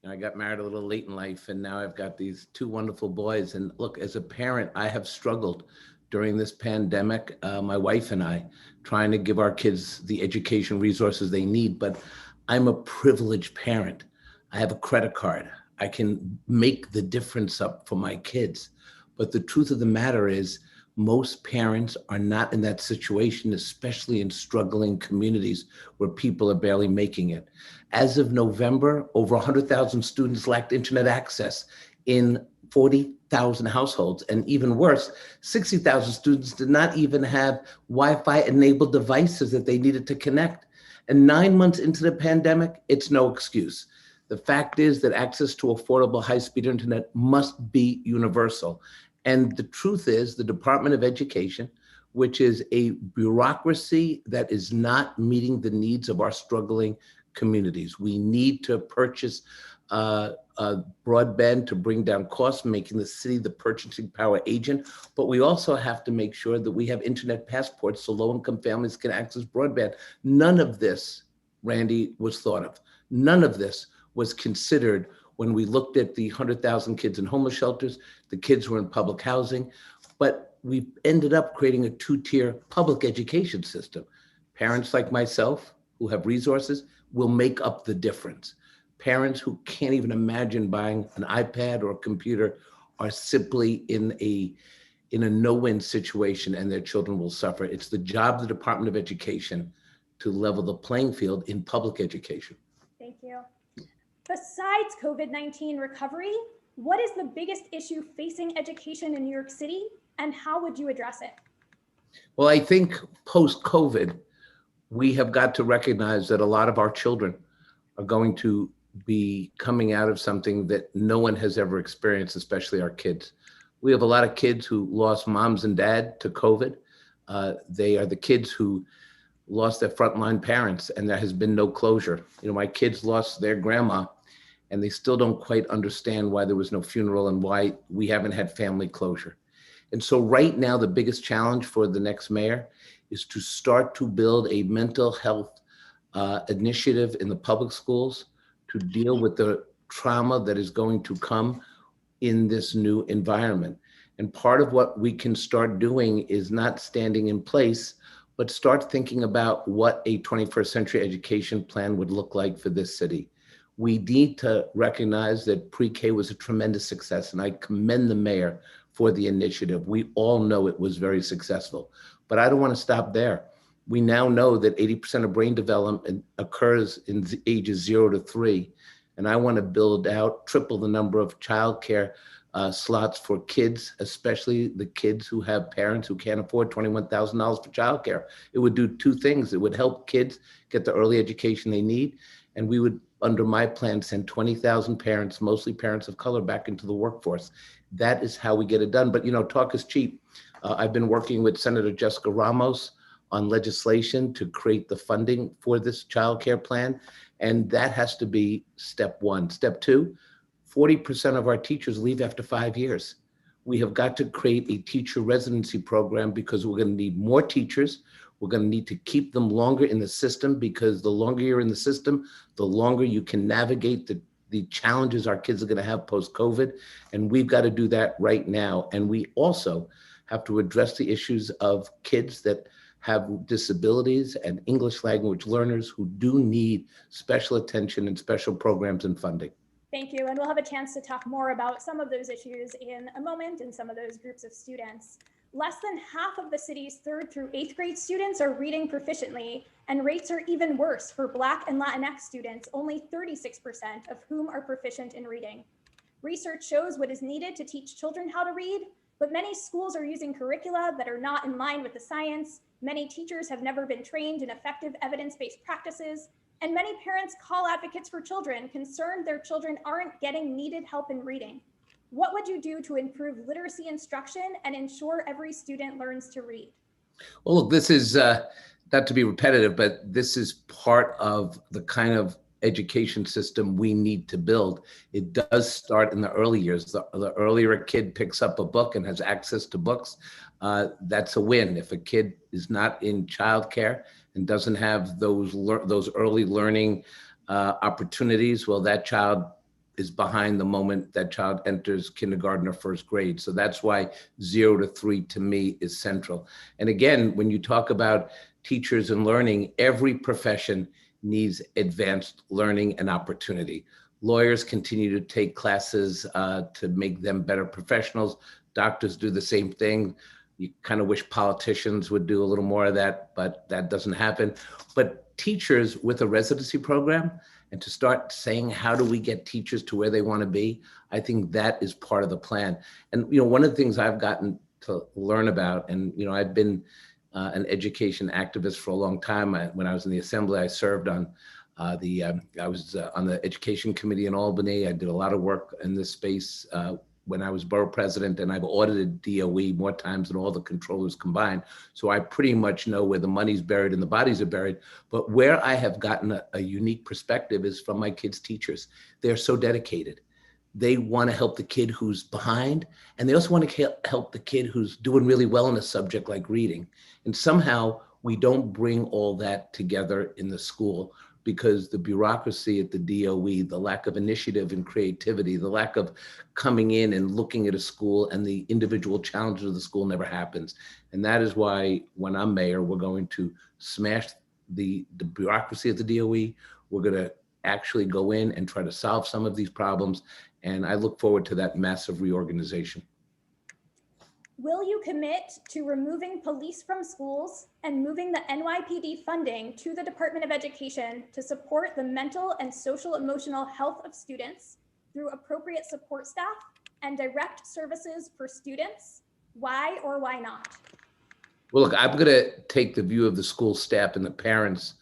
And I got married a little late in life, and now I've got these 2 wonderful boys. And look, as a parent, I have struggled during this pandemic, my wife and I, trying to give our kids the education resources they need. But I'm a privileged parent. I have a credit card. I can make the difference up for my kids. But the truth of the matter is, most parents are not in that situation, especially in struggling communities where people are barely making it. As of November, over 100,000 students lacked internet access in 40,000 households. And even worse, 60,000 students did not even have Wi-Fi enabled devices that they needed to connect. And 9 months into the pandemic, it's no excuse. The fact is that access to affordable high-speed internet must be universal. And the truth is, the Department of Education, which is a bureaucracy that is not meeting the needs of our struggling communities. We need to purchase broadband to bring down costs, making the city the purchasing power agent. But we also have to make sure that we have internet passports so low-income families can access broadband. None of this, Randy, was thought of. None of this was considered when we looked at the 100,000 kids in homeless shelters, the kids who are in public housing, but we ended up creating a two-tier public education system. Parents like myself who have resources will make up the difference. Parents who can't even imagine buying an iPad or a computer are simply in a no-win situation, and their children will suffer. It's the job of the Department of Education to level the playing field in public education. Thank you. Besides COVID-19 recovery, what is the biggest issue facing education in New York City, and how would you address it? Well, I think post-COVID, we have got to recognize that a lot of our children are going to be coming out of something that no one has ever experienced, especially our kids. We have a lot of kids who lost moms and dad to COVID. They are the kids who lost their frontline parents, and there has been no closure. You know, my kids lost their grandma, and they still don't quite understand why there was no funeral and why we haven't had family closure. And so right now, the biggest challenge for the next mayor is to start to build a mental health initiative in the public schools to deal with the trauma that is going to come in this new environment. And part of what we can start doing is not standing in place, but start thinking about what a 21st century education plan would look like for this city. We need to recognize that pre-K was a tremendous success, and I commend the mayor for the initiative. We all know it was very successful, but I don't want to stop there. We now know that 80% of brain development occurs in ages 0 to 3, and I want to build out, triple the number of childcare slots for kids, especially the kids who have parents who can't afford $21,000 for childcare. It would do two things. It would help kids get the early education they need, and we would, under my plan, send 20,000 parents, mostly parents of color, back into the workforce. That is how we get it done. But, you know, talk is cheap. I've been working with Senator Jessica Ramos on legislation to create the funding for this childcare plan, and that has to be step one. Step two, 40% of our teachers leave after 5 years. We have got to create a teacher residency program because we're going to need more teachers. We're going to need to keep them longer in the system, because the longer you're in the system, the longer you can navigate the challenges our kids are going to have post-COVID. And we've got to do that right now. And we also have to address the issues of kids that have disabilities and English language learners who do need special attention and special programs and funding. Thank you. And we'll have a chance to talk more about some of those issues in a moment and some of those groups of students. Less than half of the city's 3rd through 8th grade students are reading proficiently, and rates are even worse for Black and Latinx students, only 36% of whom are proficient in reading. Research shows what is needed to teach children how to read, but many schools are using curricula that are not in line with the science. Many teachers have never been trained in effective evidence-based practices, and many parents call advocates for children, concerned their children aren't getting needed help in reading. What would you do to improve literacy instruction and ensure every student learns to read? Well, look, this is not to be repetitive, but this is part of the kind of education system we need to build. It does start in the early years. The earlier a kid picks up a book and has access to books, that's a win. If a kid is not in childcare and doesn't have those early learning opportunities, well, that child is behind the moment that child enters kindergarten or first grade. So that's why 0 to 3 to me is central. And again, when you talk about teachers and learning, every profession needs advanced learning and opportunity. Lawyers continue to take classes to make them better professionals. Doctors do the same thing. You kind of wish politicians would do a little more of that, but that doesn't happen. But teachers with a residency program, and to start saying, how do we get teachers to where they want to be? I think that is part of the plan. And, one of the things I've gotten to learn about, and, I've been an education activist for a long time. When I was in the assembly, I served on I was on the education committee in Albany. I did a lot of work in this space when I was borough president, and I've audited DOE more times than all the controllers combined. So I pretty much know where the money's buried and the bodies are buried. But where I have gotten a unique perspective is from my kids' teachers. They're so dedicated. They want to help the kid who's behind, and they also want to help the kid who's doing really well in a subject like reading. And somehow we don't bring all that together in the school, because the bureaucracy at the DOE, the lack of initiative and creativity, the lack of coming in and looking at a school and the individual challenges of the school never happens. And that is why when I'm mayor, we're going to smash the bureaucracy at the DOE. We're going to actually go in and try to solve some of these problems. And I look forward to that massive reorganization. Will you commit to removing police from schools and moving the NYPD funding to the Department of Education to support the mental and social emotional health of students through appropriate support staff and direct services for students? Why or why not? Well, look, I'm going to take the view of the school staff and the parents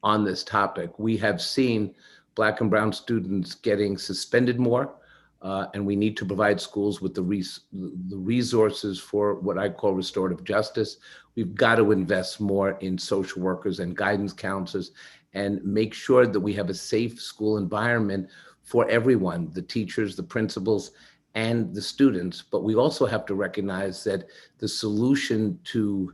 on this topic. We have seen Black and brown students getting suspended more. And we need to provide schools with the resources for what I call restorative justice. We've got to invest more in social workers and guidance counselors and make sure that we have a safe school environment for everyone, the teachers, the principals, and the students. But we also have to recognize that the solution to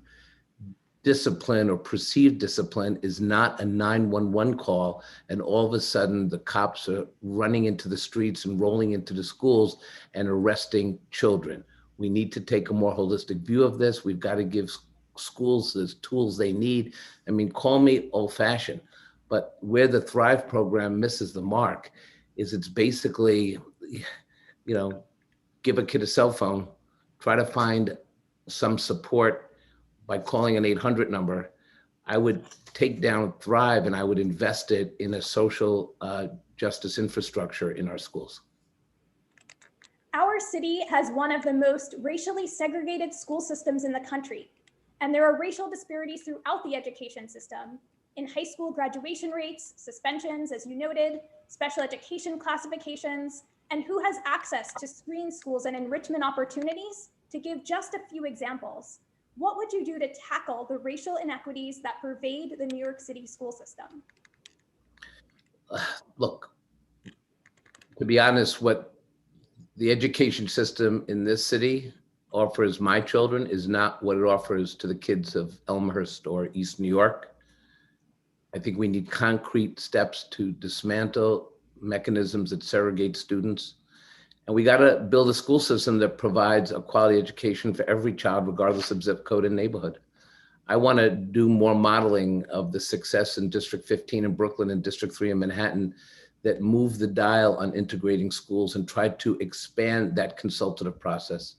discipline or perceived discipline is not a 911 call and all of a sudden the cops are running into the streets and rolling into the schools and arresting children. We need to take a more holistic view of this. We've got to give schools the tools they need. I mean, call me old-fashioned, but where the Thrive program misses the mark is it's basically, give a kid a cell phone, try to find some support by calling an 800 number. I would take down Thrive and I would invest it in a social justice infrastructure in our schools. Our city has one of the most racially segregated school systems in the country, and there are racial disparities throughout the education system in high school graduation rates, suspensions, as you noted, special education classifications, and who has access to screen schools and enrichment opportunities, to give just a few examples. What would you do to tackle the racial inequities that pervade the New York City school system? Look, to be honest, what the education system in this city offers my children is not what it offers to the kids of Elmhurst or East New York. I think we need concrete steps to dismantle mechanisms that segregate students. And we got to build a school system that provides a quality education for every child, regardless of zip code and neighborhood. I want to do more modeling of the success in District 15 in Brooklyn and District 3 in Manhattan that move the dial on integrating schools and try to expand that consultative process.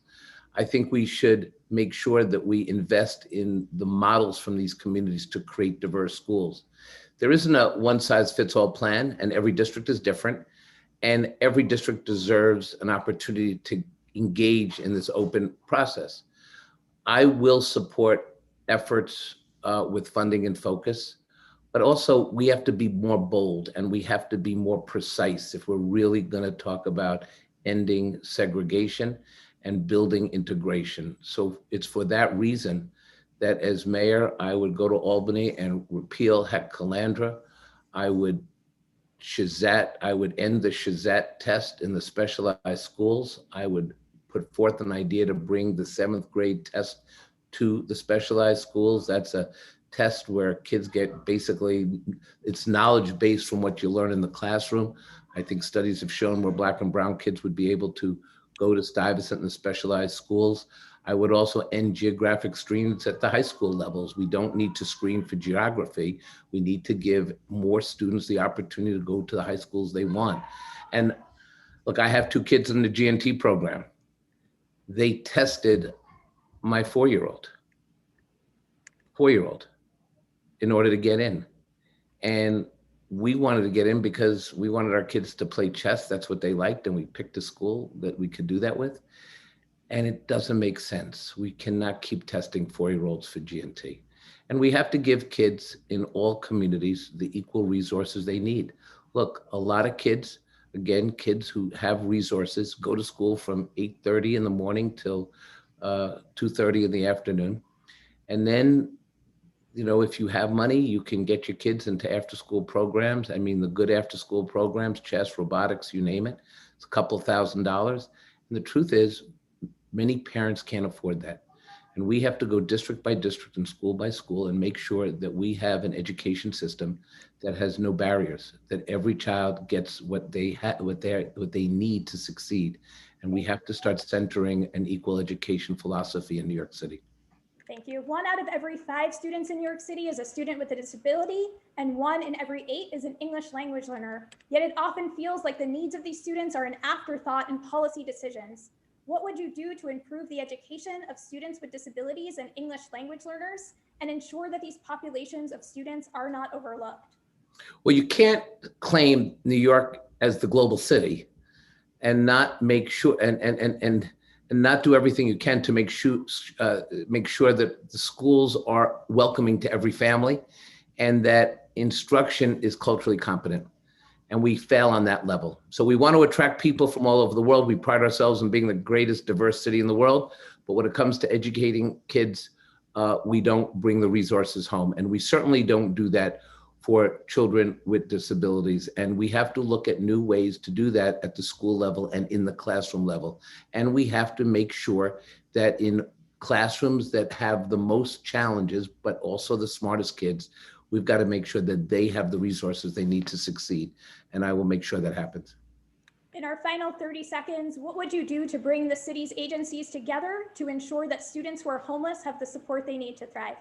I think we should make sure that we invest in the models from these communities to create diverse schools. There isn't a one-size-fits-all plan, and every district is different. And every district deserves an opportunity to engage in this open process. I will support efforts with funding and focus, but also we have to be more bold and we have to be more precise if we're really going to talk about ending segregation and building integration. So it's for that reason that as mayor, I would go to Albany and repeal Heck Calandra. I would end the Shazat test in the specialized schools. I would put forth an idea to bring the 7th grade test to the specialized schools. That's a test where kids get basically, it's knowledge based from what you learn in the classroom. I think studies have shown where Black and brown kids would be able to go to Stuyvesant and the specialized schools. I would also end geographic screens at the high school levels. We don't need to screen for geography. We need to give more students the opportunity to go to the high schools they want. And look, I have 2 kids in the GNT program. They tested my 4-year-old in order to get in. And we wanted to get in because we wanted our kids to play chess. That's what they liked. And we picked a school that we could do that with. And it doesn't make sense. We cannot keep testing 4-year-olds for GNT. And we have to give kids in all communities the equal resources they need. Look, a lot of kids, again, kids who have resources go to school from 8:30 in the morning till 2:30 in the afternoon. And then, you know, if you have money, you can get your kids into after-school programs. I mean, the good after-school programs, chess, robotics, you name it. It's a couple $1,000s. And the truth is, many parents can't afford that. And we have to go district by district and school by school and make sure that we have an education system that has no barriers, that every child gets what they need to succeed. And we have to start centering an equal education philosophy in New York City. Thank you. 1 out of every 5 students in New York City is a student with a disability, and 1 in every 8 is an English language learner. Yet it often feels like the needs of these students are an afterthought in policy decisions. What would you do to improve the education of students with disabilities and English language learners and ensure that these populations of students are not overlooked? Well, you can't claim New York as the global city and not make sure and not do everything you can to make sure that the schools are welcoming to every family and that instruction is culturally competent. And we fail on that level. So we want to attract people from all over the world. We pride ourselves in being the greatest diverse city in the world. But when it comes to educating kids, we don't bring the resources home. And we certainly don't do that for children with disabilities. And we have to look at new ways to do that at the school level and in the classroom level. And we have to make sure that in classrooms that have the most challenges, but also the smartest kids, we've got to make sure that they have the resources they need to succeed. And I will make sure that happens. In our final 30 seconds, what would you do to bring the city's agencies together to ensure that students who are homeless have the support they need to thrive?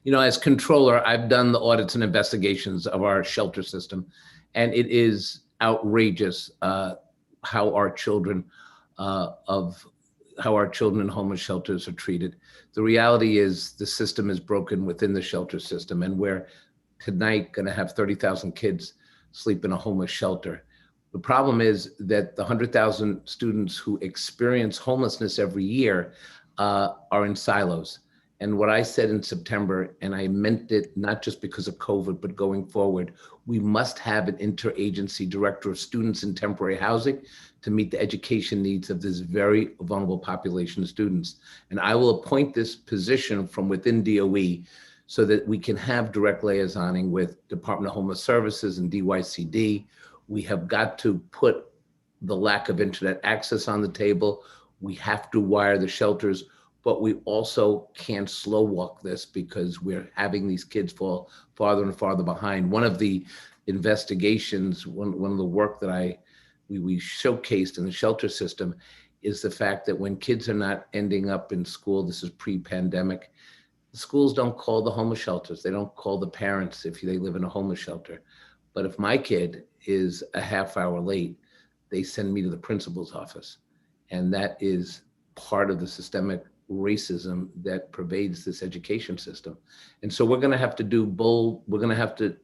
You know, as controller, I've done the audits and investigations of our shelter system, and it is outrageous how our children in homeless shelters are treated. The reality is the system is broken within the shelter system, and we're tonight going to have 30,000 kids sleep in a homeless shelter. The problem is that the 100,000 students who experience homelessness every year are in silos. And what I said in September, and I meant it not just because of COVID, but going forward, we must have an interagency director of students in temporary housing to meet the education needs of this very vulnerable population of students. And I will appoint this position from within DOE so that we can have direct liaisoning with Department of Homeless Services and DYCD. We have got to put the lack of internet access on the table. We have to wire the shelters, but we also can't slow walk this because we're having these kids fall farther and farther behind. One of the investigations, one of the work that we showcased in the shelter system is the fact that when kids are not ending up in school, this is pre-pandemic, the schools don't call the homeless shelters. They don't call the parents if they live in a homeless shelter. But if my kid is a half hour late, they send me to the principal's office. And that is part of the systemic racism that pervades this education system. And so we're going to have to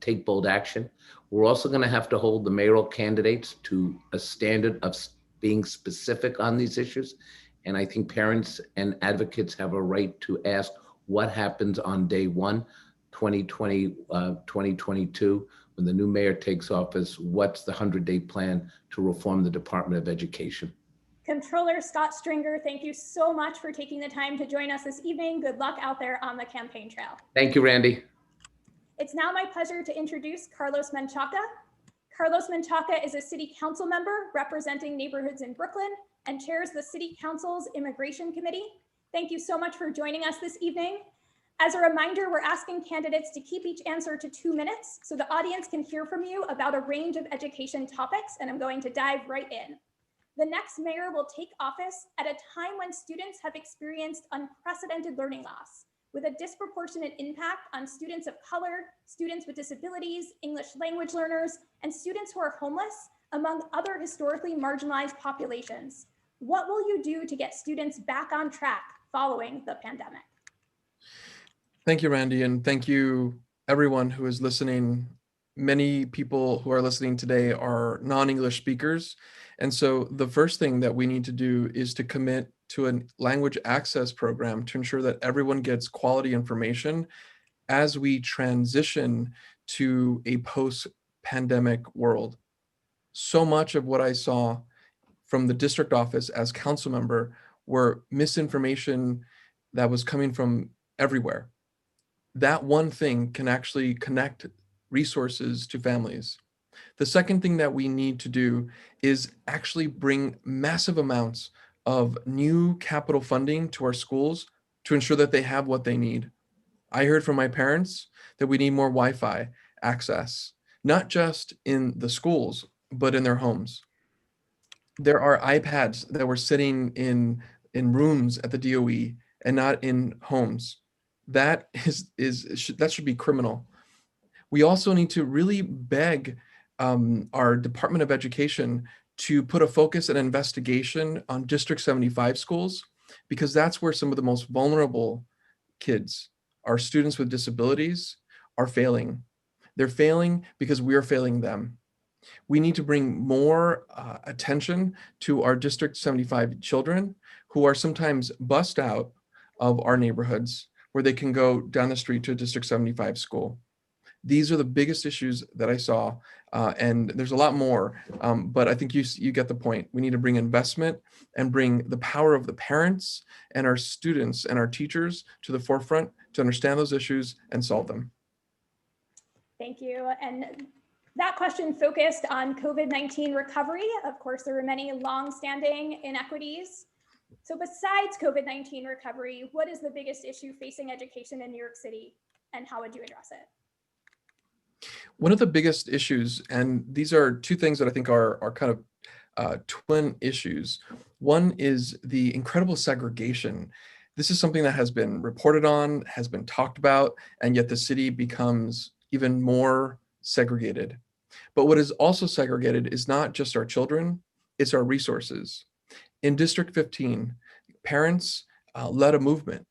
take bold action. We're also going to have to hold the mayoral candidates to a standard of being specific on these issues. And I think parents and advocates have a right to ask what happens on day 1, 2022, when the new mayor takes office. What's the 100-day plan to reform the Department of Education? Controller Scott Stringer, thank you so much for taking the time to join us this evening. Good luck out there on the campaign trail. Thank you, Randy. It's now my pleasure to introduce Carlos Menchaca. Carlos Menchaca is a city council member representing neighborhoods in Brooklyn and chairs the city council's immigration committee. Thank you so much for joining us this evening. As a reminder, we're asking candidates to keep each answer to 2 minutes so the audience can hear from you about a range of education topics, and I'm going to dive right in. The next mayor will take office at a time when students have experienced unprecedented learning loss, with a disproportionate impact on students of color, students with disabilities, English language learners, and students who are homeless, among other historically marginalized populations. What will you do to get students back on track following the pandemic? Thank you, Randy, and thank you everyone who is listening. Many people who are listening today are non-English speakers. And so the first thing that we need to do is to commit to a language access program to ensure that everyone gets quality information as we transition to a post-pandemic world. So much of what I saw from the district office as council member were misinformation that was coming from everywhere. That one thing can actually connect resources to families. The second thing that we need to do is actually bring massive amounts of new capital funding to our schools to ensure that they have what they need. I heard from my parents that we need more Wi-Fi access, not just in the schools, but in their homes. There are iPads that were sitting in rooms at the DOE and not in homes. That that should be criminal. We also need to really beg our Department of Education to put a focus and investigation on District 75 schools, because that's where some of the most vulnerable kids, our students with disabilities, are failing. They're failing because we are failing them. We need to bring more attention to our District 75 children who are sometimes bussed out of our neighborhoods where they can go down the street to a District 75 school. These are the biggest issues that I saw, and there's a lot more, but I think you get the point. We need to bring investment and bring the power of the parents and our students and our teachers to the forefront to understand those issues and solve them. Thank you. And that question focused on COVID-19 recovery. Of course, there were many long-standing inequities. So besides COVID-19 recovery, what is the biggest issue facing education in New York City, and how would you address it? One of the biggest issues, and these are two things that I think are kind of twin issues. One is the incredible segregation. This is something that has been reported on, has been talked about, and yet the city becomes even more segregated. But what is also segregated is not just our children, it's our resources. In District 15, parents led a movement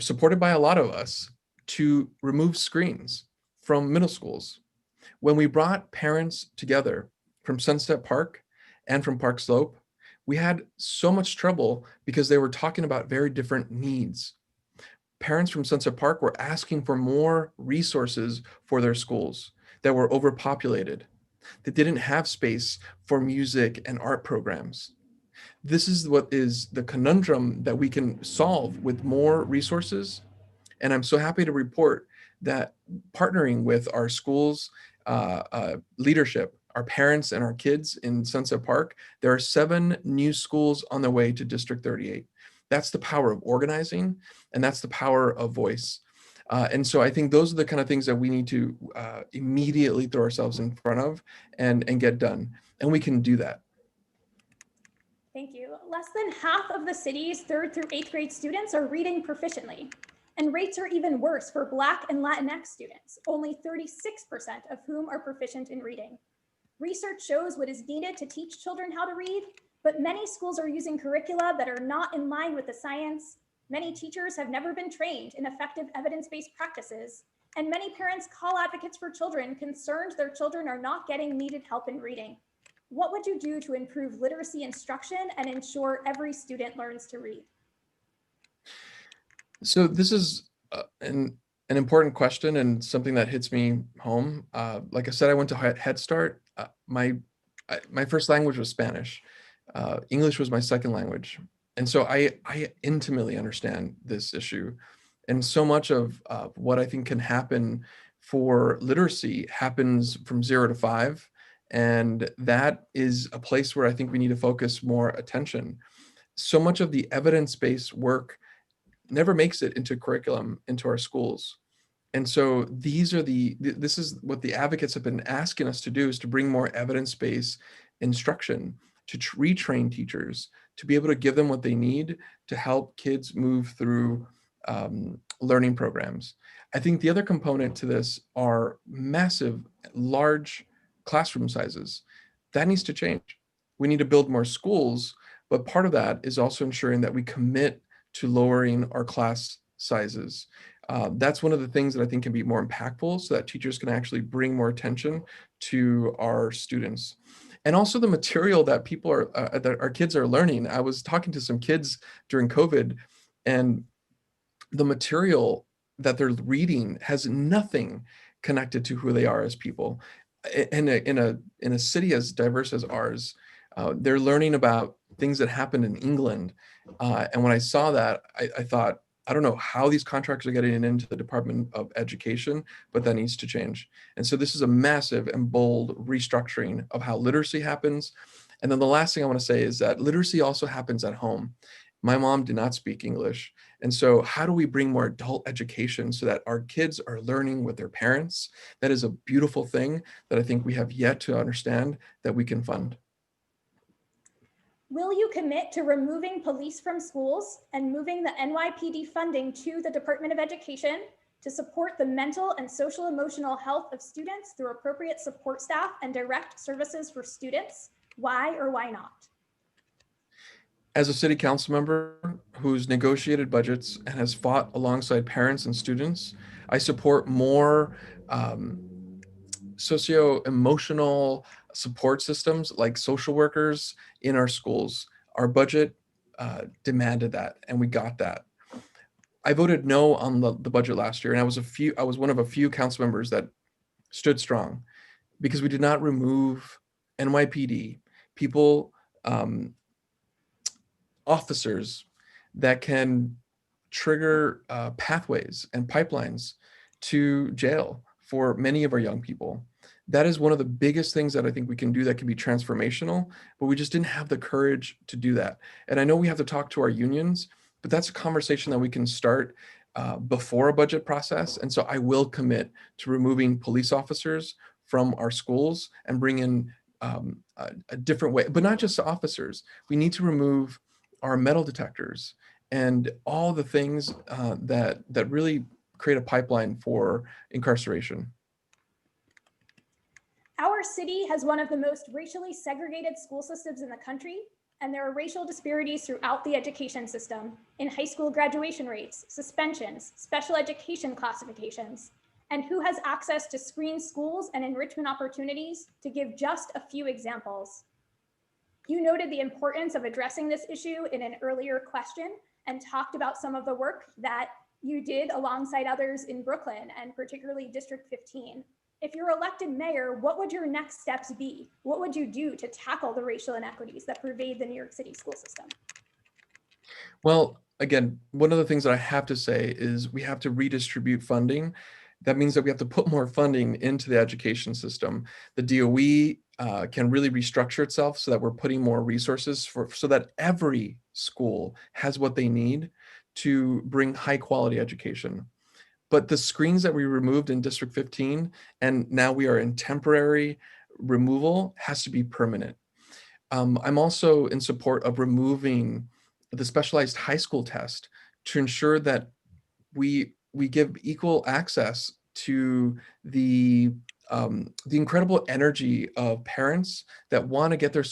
supported by a lot of us to remove screens from middle schools. When we brought parents together from Sunset Park and from Park Slope, we had so much trouble because they were talking about very different needs. Parents from Sunset Park were asking for more resources for their schools that were overpopulated, that didn't have space for music and art programs. This is what is the conundrum that we can solve with more resources. And I'm so happy to report that partnering with our schools leadership, our parents and our kids in Sunset Park, there are 7 new schools on the way to District 38. That's the power of organizing, and that's the power of voice. And so I think those are the kind of things that we need to immediately throw ourselves in front of and get done. And we can do that. Thank you. Less than half of the city's 3rd through 8th grade students are reading proficiently. And rates are even worse for Black and Latinx students, only 36% of whom are proficient in reading. Research shows what is needed to teach children how to read, but many schools are using curricula that are not in line with the science. Many teachers have never been trained in effective evidence-based practices, and many parents call advocates for children concerned their children are not getting needed help in reading. What would you do to improve literacy instruction and ensure every student learns to read? So this is an important question and something that hits me home. Like I said, I went to Head Start. My first language was Spanish. English was my second language. And so I intimately understand this issue. And so much of what I think can happen for literacy happens from 0 to 5. And that is a place where I think we need to focus more attention. So much of the evidence-based work never makes it into curriculum into our schools. And so this is what the advocates have been asking us to do, is to bring more evidence-based instruction, to retrain teachers, to be able to give them what they need to help kids move through learning programs. I think the other component to this are massive, large classroom sizes. That needs to change. We need to build more schools, but part of that is also ensuring that we commit to lowering our class sizes. That's one of the things that I think can be more impactful, so that teachers can actually bring more attention to our students. And also the material that that our kids are learning. I was talking to some kids during COVID, and the material that they're reading has nothing connected to who they are as people. In a city as diverse as ours, they're learning about things that happened in England. And when I saw that, I thought, I don't know how these contracts are getting into the Department of Education, but that needs to change. And so this is a massive and bold restructuring of how literacy happens. And then the last thing I want to say is that literacy also happens at home. My mom did not speak English. And so how do we bring more adult education so that our kids are learning with their parents? That is a beautiful thing that I think we have yet to understand that we can fund. Will you commit to removing police from schools and moving the NYPD funding to the Department of Education to support the mental and social emotional health of students through appropriate support staff and direct services for students? Why or why not? As a city council member who's negotiated budgets and has fought alongside parents and students, I support more socio-emotional support systems like social workers in our schools. Our budget demanded that, and we got that. I voted no on the budget last year, and I was one of a few council members that stood strong, because we did not remove NYPD, people, officers that can trigger pathways and pipelines to jail for many of our young people. That is one of the biggest things that I think we can do that can be transformational, but we just didn't have the courage to do that. And I know we have to talk to our unions, but that's a conversation that we can start before a budget process. And so I will commit to removing police officers from our schools and bring in a different way, but not just officers. We need to remove our metal detectors and all the things that really create a pipeline for incarceration. Our city has one of the most racially segregated school systems in the country, and there are racial disparities throughout the education system in high school graduation rates, suspensions, special education classifications, and who has access to screen schools and enrichment opportunities, to give just a few examples. You noted the importance of addressing this issue in an earlier question and talked about some of the work that you did alongside others in Brooklyn and particularly District 15. If you're elected mayor, what would your next steps be? What would you do to tackle the racial inequities that pervade the New York City school system? Well, again, one of the things that I have to say is we have to redistribute funding. That means that we have to put more funding into the education system. The DOE can really restructure itself so that we're putting more resources so that every school has what they need to bring high quality education. But the screens that we removed in District 15, and now we are in temporary removal, has to be permanent. I'm also in support of removing the specialized high school test to ensure that we give equal access to the incredible energy of parents that want to get their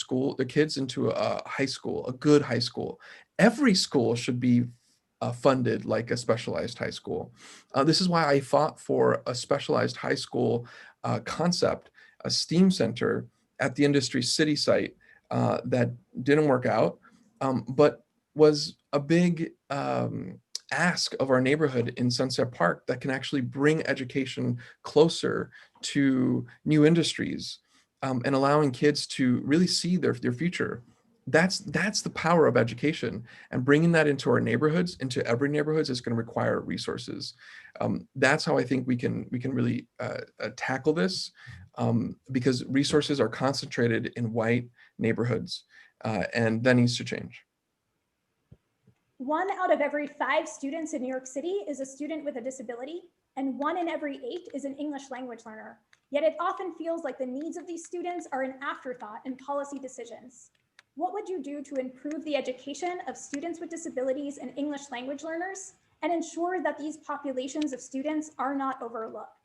kids into a high school, a good high school. Every school should be funded like a specialized high school. This is why I fought for a specialized high school concept, a STEAM center at the Industry City site that didn't work out, but was a big ask of our neighborhood in Sunset Park that can actually bring education closer to new industries and allowing kids to really see their future. That's the power of education, and bringing that into our neighborhoods, into every neighborhoods, is going to require resources. That's how I think we can really tackle this, because resources are concentrated in white neighborhoods, and that needs to change. 1 out of every 5 students in New York City is a student with a disability, and 1 in every 8 is an English language learner. Yet it often feels like the needs of these students are an afterthought in policy decisions. What would you do to improve the education of students with disabilities and English language learners and ensure that these populations of students are not overlooked?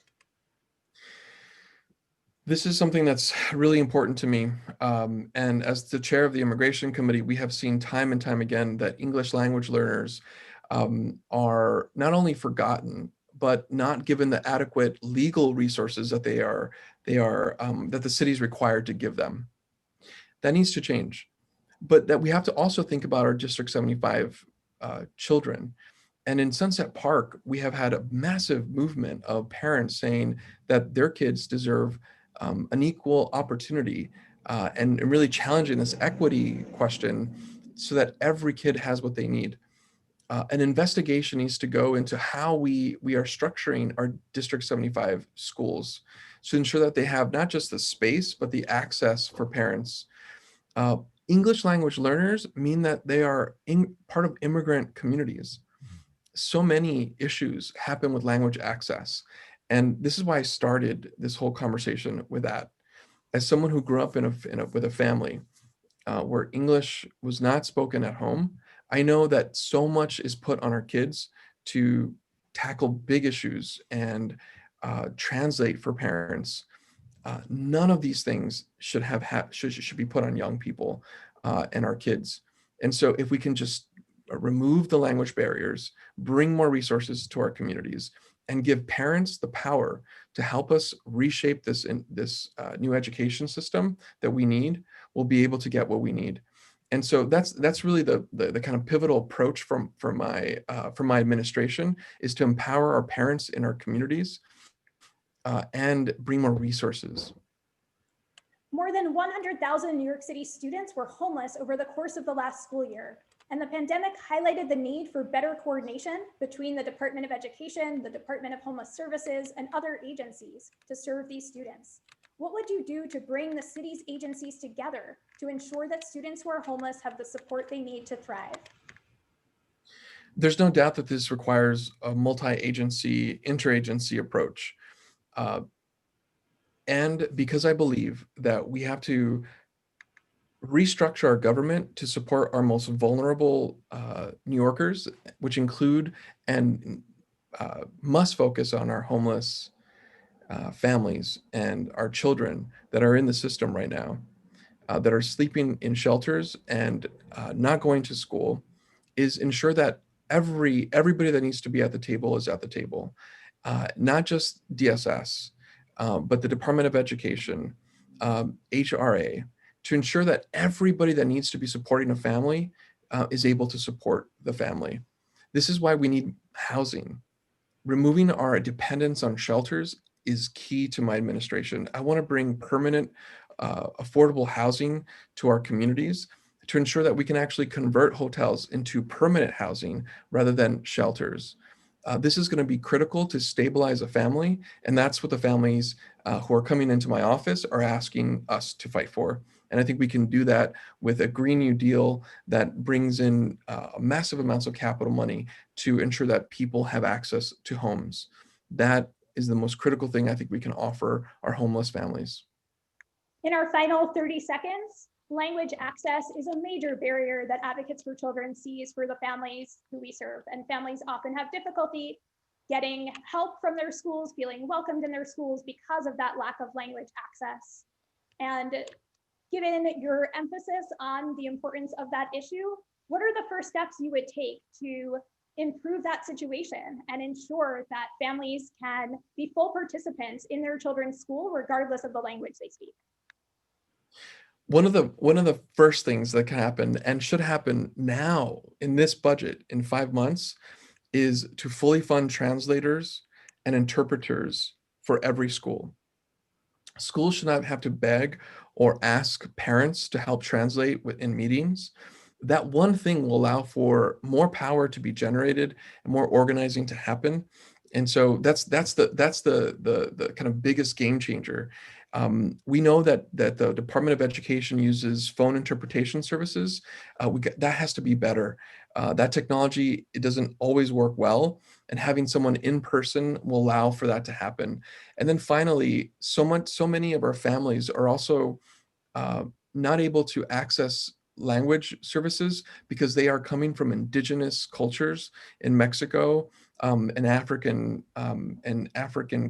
This is something that's really important to me. And as the chair of the Immigration Committee, we have seen time and time again that English language learners are not only forgotten, but not given the adequate legal resources that that the city is required to give them. That needs to change. But that we have to also think about our District 75 children. And in Sunset Park, we have had a massive movement of parents saying that their kids deserve an equal opportunity and really challenging this equity question so that every kid has what they need. An investigation needs to go into how we are structuring our District 75 schools to ensure that they have not just the space, but the access for parents. English language learners mean that they are part of immigrant communities. So many issues happen with language access. And this is why I started this whole conversation with that. As someone who grew up with a family where English was not spoken at home, I know that so much is put on our kids to tackle big issues and translate for parents. None of these things should be put on young people and our kids. And so if we can just remove the language barriers, bring more resources to our communities, and give parents the power to help us reshape this new education system that we need, we'll be able to get what we need. And so that's really the kind of pivotal approach from my administration, is to empower our parents in our communities and bring more resources. More than 100,000 New York City students were homeless over the course of the last school year, and the pandemic highlighted the need for better coordination between the Department of Education, the Department of Homeless Services, and other agencies to serve these students. What would you do to bring the city's agencies together to ensure that students who are homeless have the support they need to thrive? There's no doubt that this requires a multi-agency, interagency approach. And because I believe that we have to restructure our government to support our most vulnerable New Yorkers, which include and must focus on our homeless families and our children that are in the system right now, that are sleeping in shelters and not going to school, is ensure that everybody that needs to be at the table is at the table, not just DSS, but the Department of Education, HRA, to ensure that everybody that needs to be supporting a family is able to support the family. This is why we need housing. Removing our dependence on shelters is key to my administration. I want to bring permanent, affordable housing to our communities to ensure that we can actually convert hotels into permanent housing rather than shelters. This is going to be critical to stabilize a family, and that's what the families who are coming into my office are asking us to fight for. And I think we can do that with a Green New Deal that brings in massive amounts of capital money to ensure that people have access to homes. That is the most critical thing I think we can offer our homeless families. In our final 30 seconds, language access is a major barrier that Advocates for Children sees for the families who we serve, and families often have difficulty getting help from their schools, feeling welcomed in their schools because of that lack of language access. And given your emphasis on the importance of that issue, what are the first steps you would take to improve that situation and ensure that families can be full participants in their children's school, regardless of the language they speak? One of the first things that can happen and should happen now in this budget in 5 months is to fully fund translators and interpreters for every school. Schools should not have to beg or ask parents to help translate in meetings. That one thing will allow for more power to be generated and more organizing to happen. And so that's the kind of biggest game changer. We know that the Department of Education uses phone interpretation services. That has to be better. That technology, it doesn't always work well, and having someone in person will allow for that to happen. And then finally, so many of our families are also not able to access language services because they are coming from indigenous cultures in Mexico and African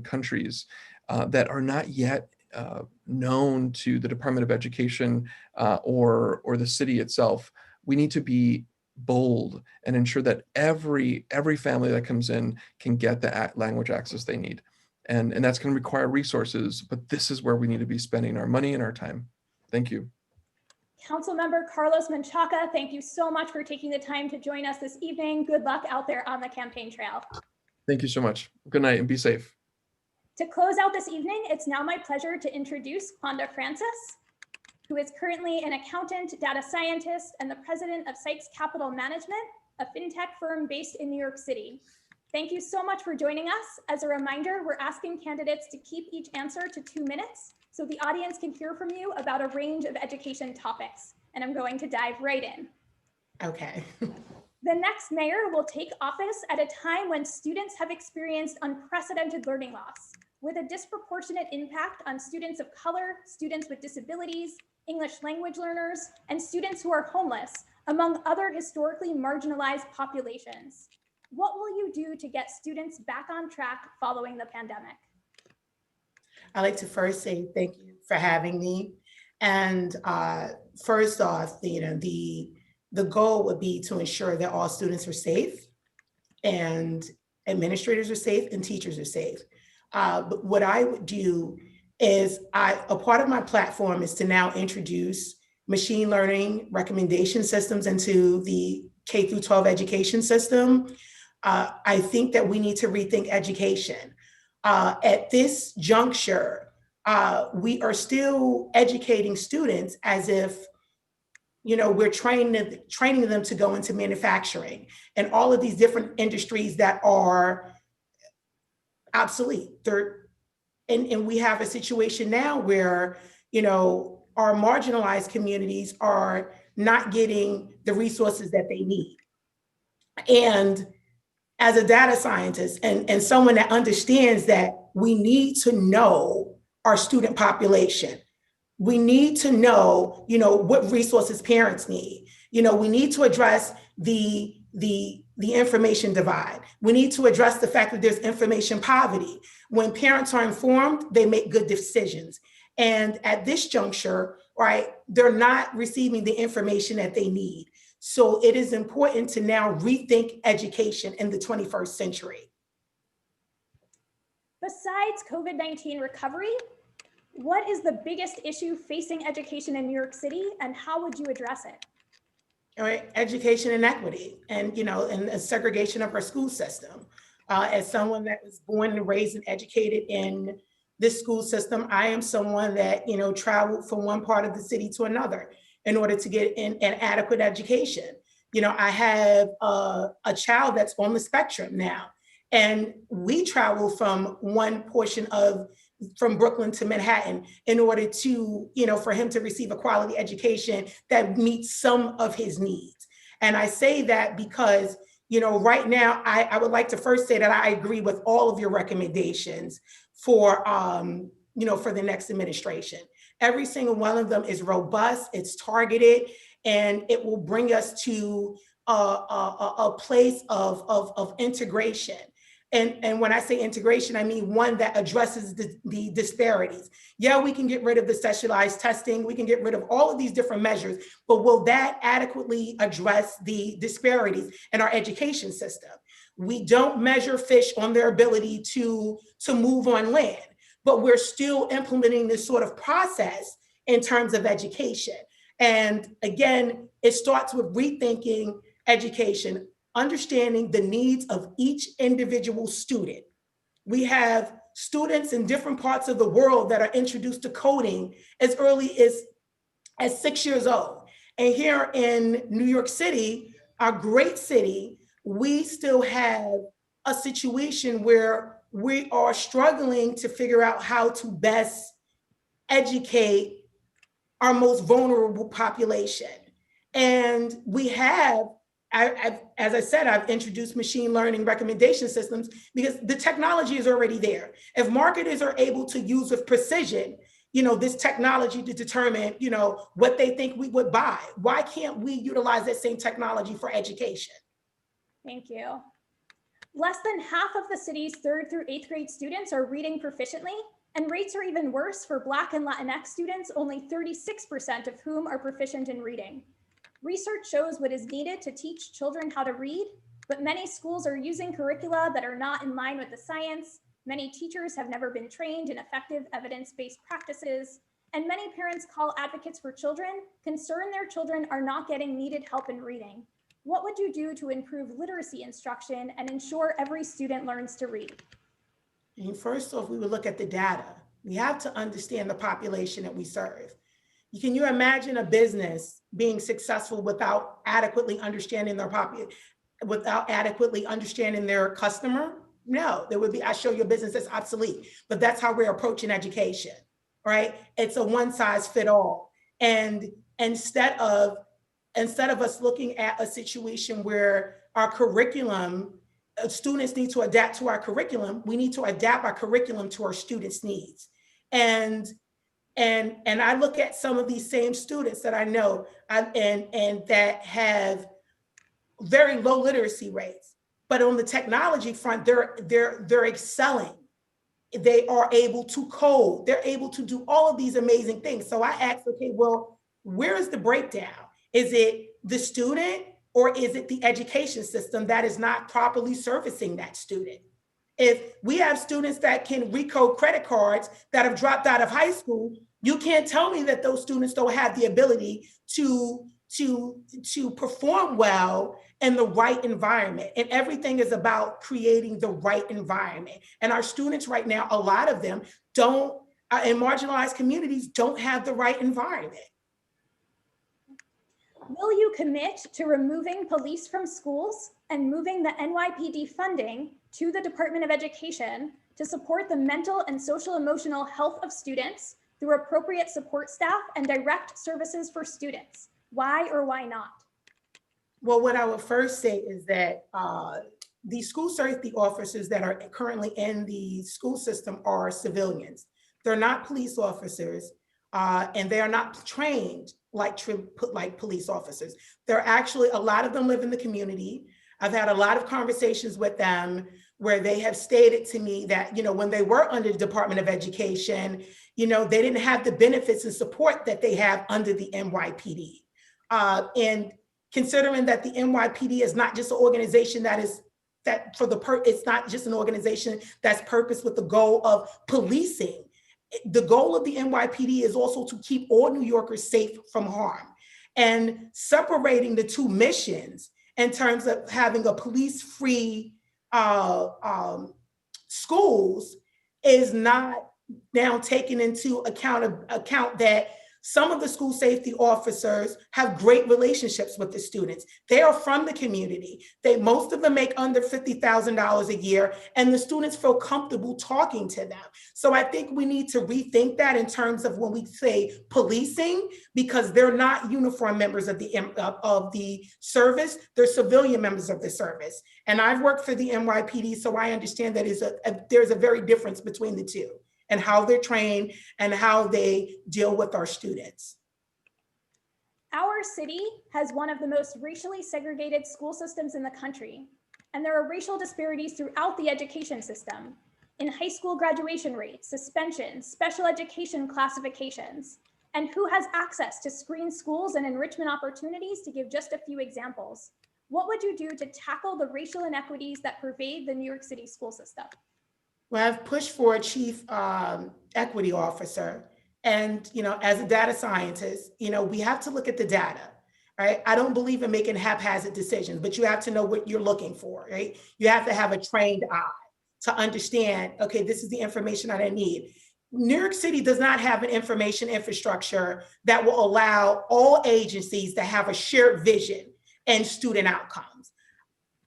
countries that are not yet known to the Department of Education or the city itself. We need to be bold and ensure that every family that comes in can get the language access they need. And that's going to require resources, but this is where we need to be spending our money and our time. Thank you. Councilmember Carlos Menchaca, thank you so much for taking the time to join us this evening. Good luck out there on the campaign trail. Thank you so much. Good night and be safe. To close out this evening, it's now my pleasure to introduce Kwanda Francis, who is currently an accountant, data scientist, and the president of Sykes Capital Management, a fintech firm based in New York City. Thank you so much for joining us. As a reminder, we're asking candidates to keep each answer to 2 minutes so the audience can hear from you about a range of education topics. And I'm going to dive right in. Okay. The next mayor will take office at a time when students have experienced unprecedented learning loss, with a disproportionate impact on students of color, students with disabilities, English language learners, and students who are homeless, among other historically marginalized populations. What will you do to get students back on track following the pandemic? I'd like to first say thank you for having me. And first off, the goal would be to ensure that all students are safe and administrators are safe and teachers are safe. But what I would do is a part of my platform is to now introduce machine learning recommendation systems into the K through 12 education system. I think that we need to rethink education. At this juncture, we are still educating students as if, we're training them to go into manufacturing and all of these different industries that are obsolete. And we have a situation now where, our marginalized communities are not getting the resources that they need. And as a data scientist and someone that understands that we need to know our student population, we need to know, what resources parents need. We need to address the information divide. We need to address the fact that there's information poverty. When parents are informed, they make good decisions. And at this juncture, right, they're not receiving the information that they need. So it is important to now rethink education in the 21st century. Besides COVID-19 recovery, what is the biggest issue facing education in New York City, and how would you address it? All right, education inequity and, and the segregation of our school system. As someone that was born and raised and educated in this school system, I am someone that, traveled from one part of the city to another in order to get an adequate education. I have a child that's on the spectrum now, and we travel from one portion from Brooklyn to Manhattan in order to, for him to receive a quality education that meets some of his needs. And I say that because, right now, I would like to first say that I agree with all of your recommendations for the next administration. Every single one of them is robust, it's targeted, and it will bring us to a place of integration. And when I say integration, I mean one that addresses the disparities. Yeah, we can get rid of the specialized testing, we can get rid of all of these different measures, but will that adequately address the disparities in our education system? We don't measure fish on their ability to move on land, but we're still implementing this sort of process in terms of education. And again, it starts with rethinking education, understanding the needs of each individual student. We have students in different parts of the world that are introduced to coding as early as 6 years old. And here in New York City, our great city, we still have a situation where we are struggling to figure out how to best educate our most vulnerable population. And we have, as I said, I've introduced machine learning recommendation systems because the technology is already there. If marketers are able to use with precision, this technology to determine, what they think we would buy, why can't we utilize that same technology for education? Thank you. Less than half of the city's 3rd through 8th grade students are reading proficiently, and rates are even worse for Black and Latinx students, only 36% of whom are proficient in reading. Research shows what is needed to teach children how to read, but many schools are using curricula that are not in line with the science. Many teachers have never been trained in effective evidence-based practices, and many parents call advocates for children, concerned their children are not getting needed help in reading. What would you do to improve literacy instruction and ensure every student learns to read? And first off, we would look at the data. We have to understand the population that we serve. Can you imagine a business being successful without adequately understanding their without adequately understanding their customer? No, there would be, I show you a business that's obsolete, but that's how we're approaching education, right? It's a one size fit all. And instead of us looking at a situation where our curriculum, students need to adapt to our curriculum, we need to adapt our curriculum to our students' needs. And I look at some of these same students that I know and that have very low literacy rates, but on the technology front, they're excelling. They are able to code. They're able to do all of these amazing things. So I asked, okay, well, where is the breakdown? Is it the student or is it the education system that is not properly servicing that student? If we have students that can recode credit cards that have dropped out of high school, you can't tell me that those students don't have the ability to perform well in the right environment. And everything is about creating the right environment. And our students right now, a lot of them don't, in marginalized communities, don't have the right environment. Will you commit to removing police from schools and moving the NYPD funding to the Department of Education to support the mental and social emotional health of students through appropriate support staff and direct services for students? Why or why not? Well, what I would first say is that the school safety officers that are currently in the school system are civilians. They're not police officers, and they are not trained like police officers. They're actually, a lot of them live in the community. I've had a lot of conversations with them where they have stated to me that, when they were under the Department of Education, they didn't have the benefits and support that they have under the NYPD. And considering that the NYPD is not just an organization it's not just an organization that's purposed with the goal of policing. The goal of the NYPD is also to keep all New Yorkers safe from harm. And separating the two missions in terms of having a police-free schools is not now taken into account that some of the school safety officers have great relationships with the students. They are from the community. Most of them make under $50,000 a year, and the students feel comfortable talking to them. So I think we need to rethink that in terms of when we say policing, because they're not uniform members of the service, they're civilian members of the service. And I've worked for the NYPD, so I understand that there's a very difference between the two, and how they're trained and how they deal with our students. Our city has one of the most racially segregated school systems in the country, and there are racial disparities throughout the education system, in high school graduation rates, suspensions, special education classifications, and who has access to screen schools and enrichment opportunities, to give just a few examples. What would you do to tackle the racial inequities that pervade the New York City school system? Well, I've pushed for a chief equity officer. And, as a data scientist, we have to look at the data, right? I don't believe in making haphazard decisions, but you have to know what you're looking for, right? You have to have a trained eye to understand, okay, this is the information that I need. New York City does not have an information infrastructure that will allow all agencies to have a shared vision and student outcomes.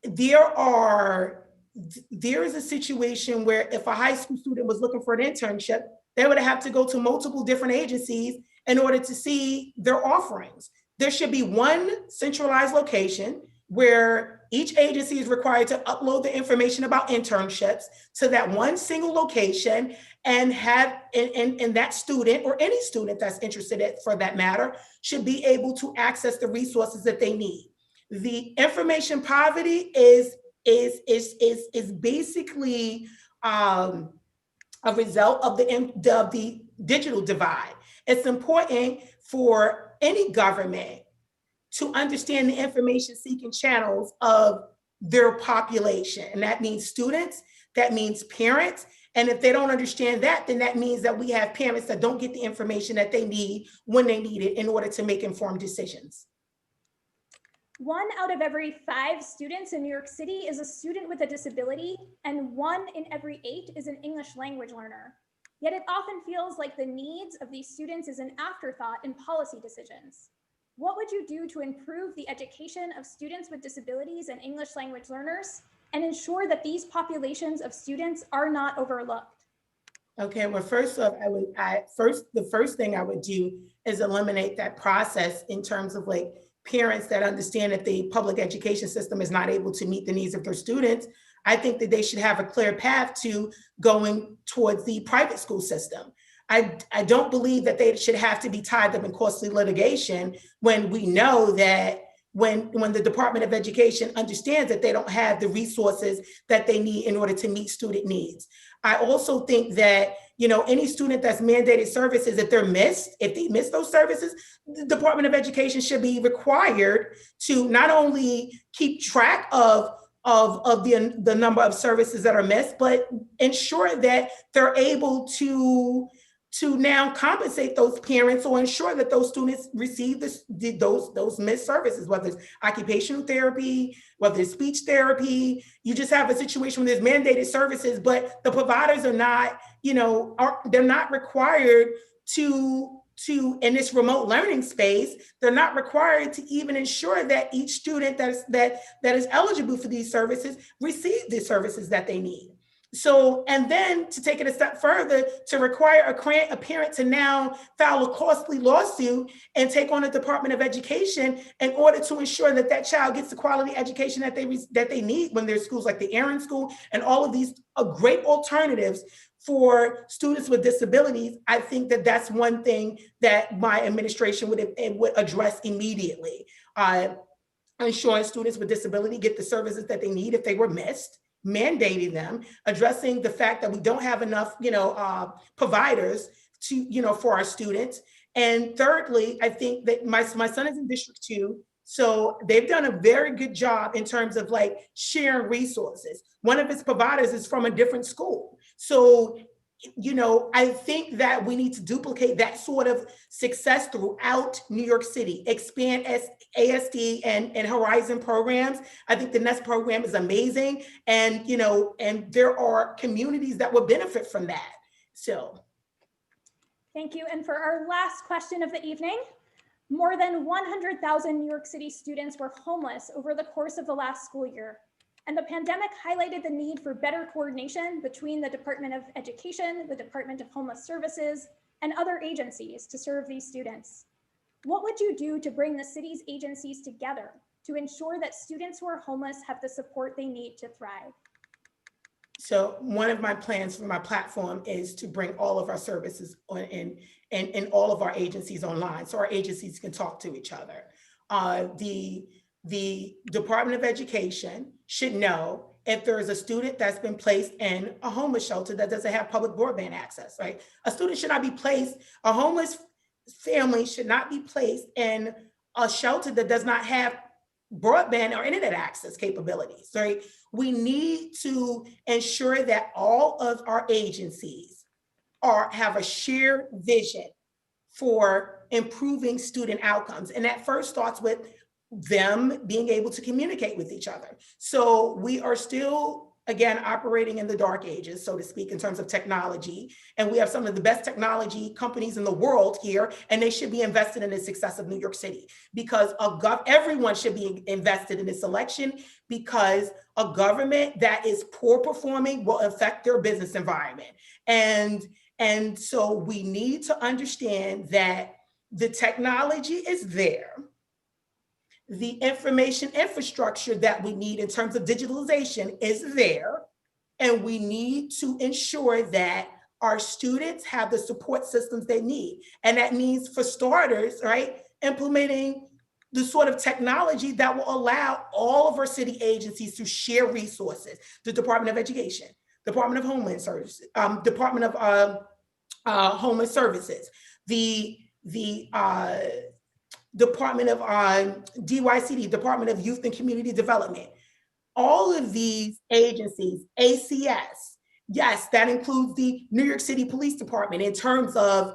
There are there is a situation where if a high school student was looking for an internship, they would have to go to multiple different agencies in order to see their offerings. There should be one centralized location where each agency is required to upload the information about internships to that one single location, and have and that student, or any student that's interested in, for that matter, should be able to access the resources that they need. The information poverty is basically a result of the digital divide. It's important for any government to understand the information seeking channels of their population. And that means students, that means parents. And if they don't understand that, then that means that we have parents that don't get the information that they need when they need it in order to make informed decisions. 1 out of every 5 students in New York City is a student with a disability, and 1 in every 8 is an English language learner. Yet it often feels like the needs of these students is an afterthought in policy decisions. What would you do to improve the education of students with disabilities and English language learners and ensure that these populations of students are not overlooked? Okay, well, first off, the first thing I would do is eliminate that process in terms of like parents that understand that the public education system is not able to meet the needs of their students. I think that they should have a clear path to going towards the private school system. I don't believe that they should have to be tied up in costly litigation when we know that when the Department of Education understands that they don't have the resources that they need in order to meet student needs. I also think that, you know, any student that's mandated services, if they miss those services, the Department of Education should be required to not only keep track of the number of services that are missed, but ensure that they're able to now compensate those parents or ensure that those students receive those missed services, whether it's occupational therapy, whether it's speech therapy. You just have a situation where there's mandated services, but the providers are not, they're not required to in this remote learning space, they're not required to even ensure that each student that is eligible for these services receive the services that they need. So, and then to take it a step further, to require a parent to now file a costly lawsuit and take on the Department of Education in order to ensure that that child gets the quality education that they need, when there's schools like the Aaron School and all of these great alternatives for students with disabilities. I think that that's one thing that my administration would address immediately. Ensuring students with disability get the services that they need if they were missed, mandating them, addressing the fact that we don't have enough, providers to, for our students. And thirdly, I think that my son is in District 2, so they've done a very good job in terms of like sharing resources. One of its providers is from a different school. So, I think that we need to duplicate that sort of success throughout New York City, expand ASD and Horizon programs. I think the NEST program is amazing. And, and there are communities that will benefit from that. So. Thank you. And for our last question of the evening, more than 100,000 New York City students were homeless over the course of the last school year. And the pandemic highlighted the need for better coordination between the Department of Education, the Department of Homeless Services, and other agencies to serve these students. What would you do to bring the city's agencies together to ensure that students who are homeless have the support they need to thrive? So one of my plans for my platform is to bring all of our services and all of our agencies online, so our agencies can talk to each other. The Department of Education should know if there is a student that's been placed in a homeless shelter that doesn't have public broadband access, right? A homeless family should not be placed in a shelter that does not have broadband or internet access capabilities, right? We need to ensure that all of our agencies have a shared vision for improving student outcomes. And that first starts with them being able to communicate with each other. So we are still again, operating in the dark ages, so to speak, in terms of technology. And we have some of the best technology companies in the world here, and they should be invested in the success of New York City, because everyone should be invested in this election, because a government that is poor performing will affect their business environment. And so we need to understand that the technology is there. The information infrastructure that we need in terms of digitalization is there, and we need to ensure that our students have the support systems they need. And that means, for starters, right, implementing the sort of technology that will allow all of our city agencies to share resources. The Department of Education, Department of Homeland Services, Department of Homeland Services, the Department of DYCD, Department of Youth and Community Development. All of these agencies, ACS, yes, that includes the New York City Police Department in terms of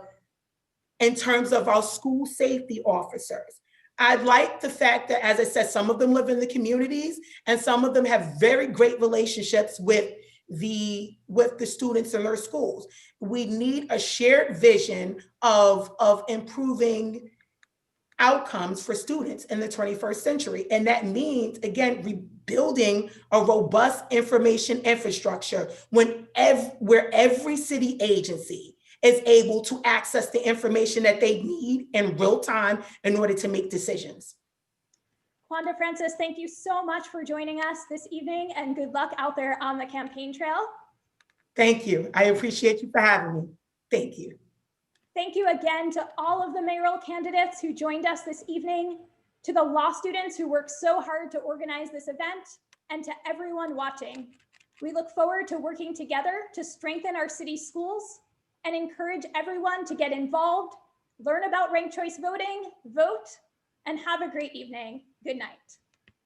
our school safety officers. I like the fact that, as I said, some of them live in the communities and some of them have very great relationships with the students in their schools. We need a shared vision of improving outcomes for students in the 21st century. And that means, again, rebuilding a robust information infrastructure where every city agency is able to access the information that they need in real time in order to make decisions. Wanda Francis, thank you so much for joining us this evening, and good luck out there on the campaign trail. Thank you. I appreciate you for having me. Thank you. Thank you again to all of the mayoral candidates who joined us this evening, to the law students who worked so hard to organize this event, and to everyone watching. We look forward to working together to strengthen our city schools and encourage everyone to get involved, learn about ranked choice voting, vote, and have a great evening. Good night.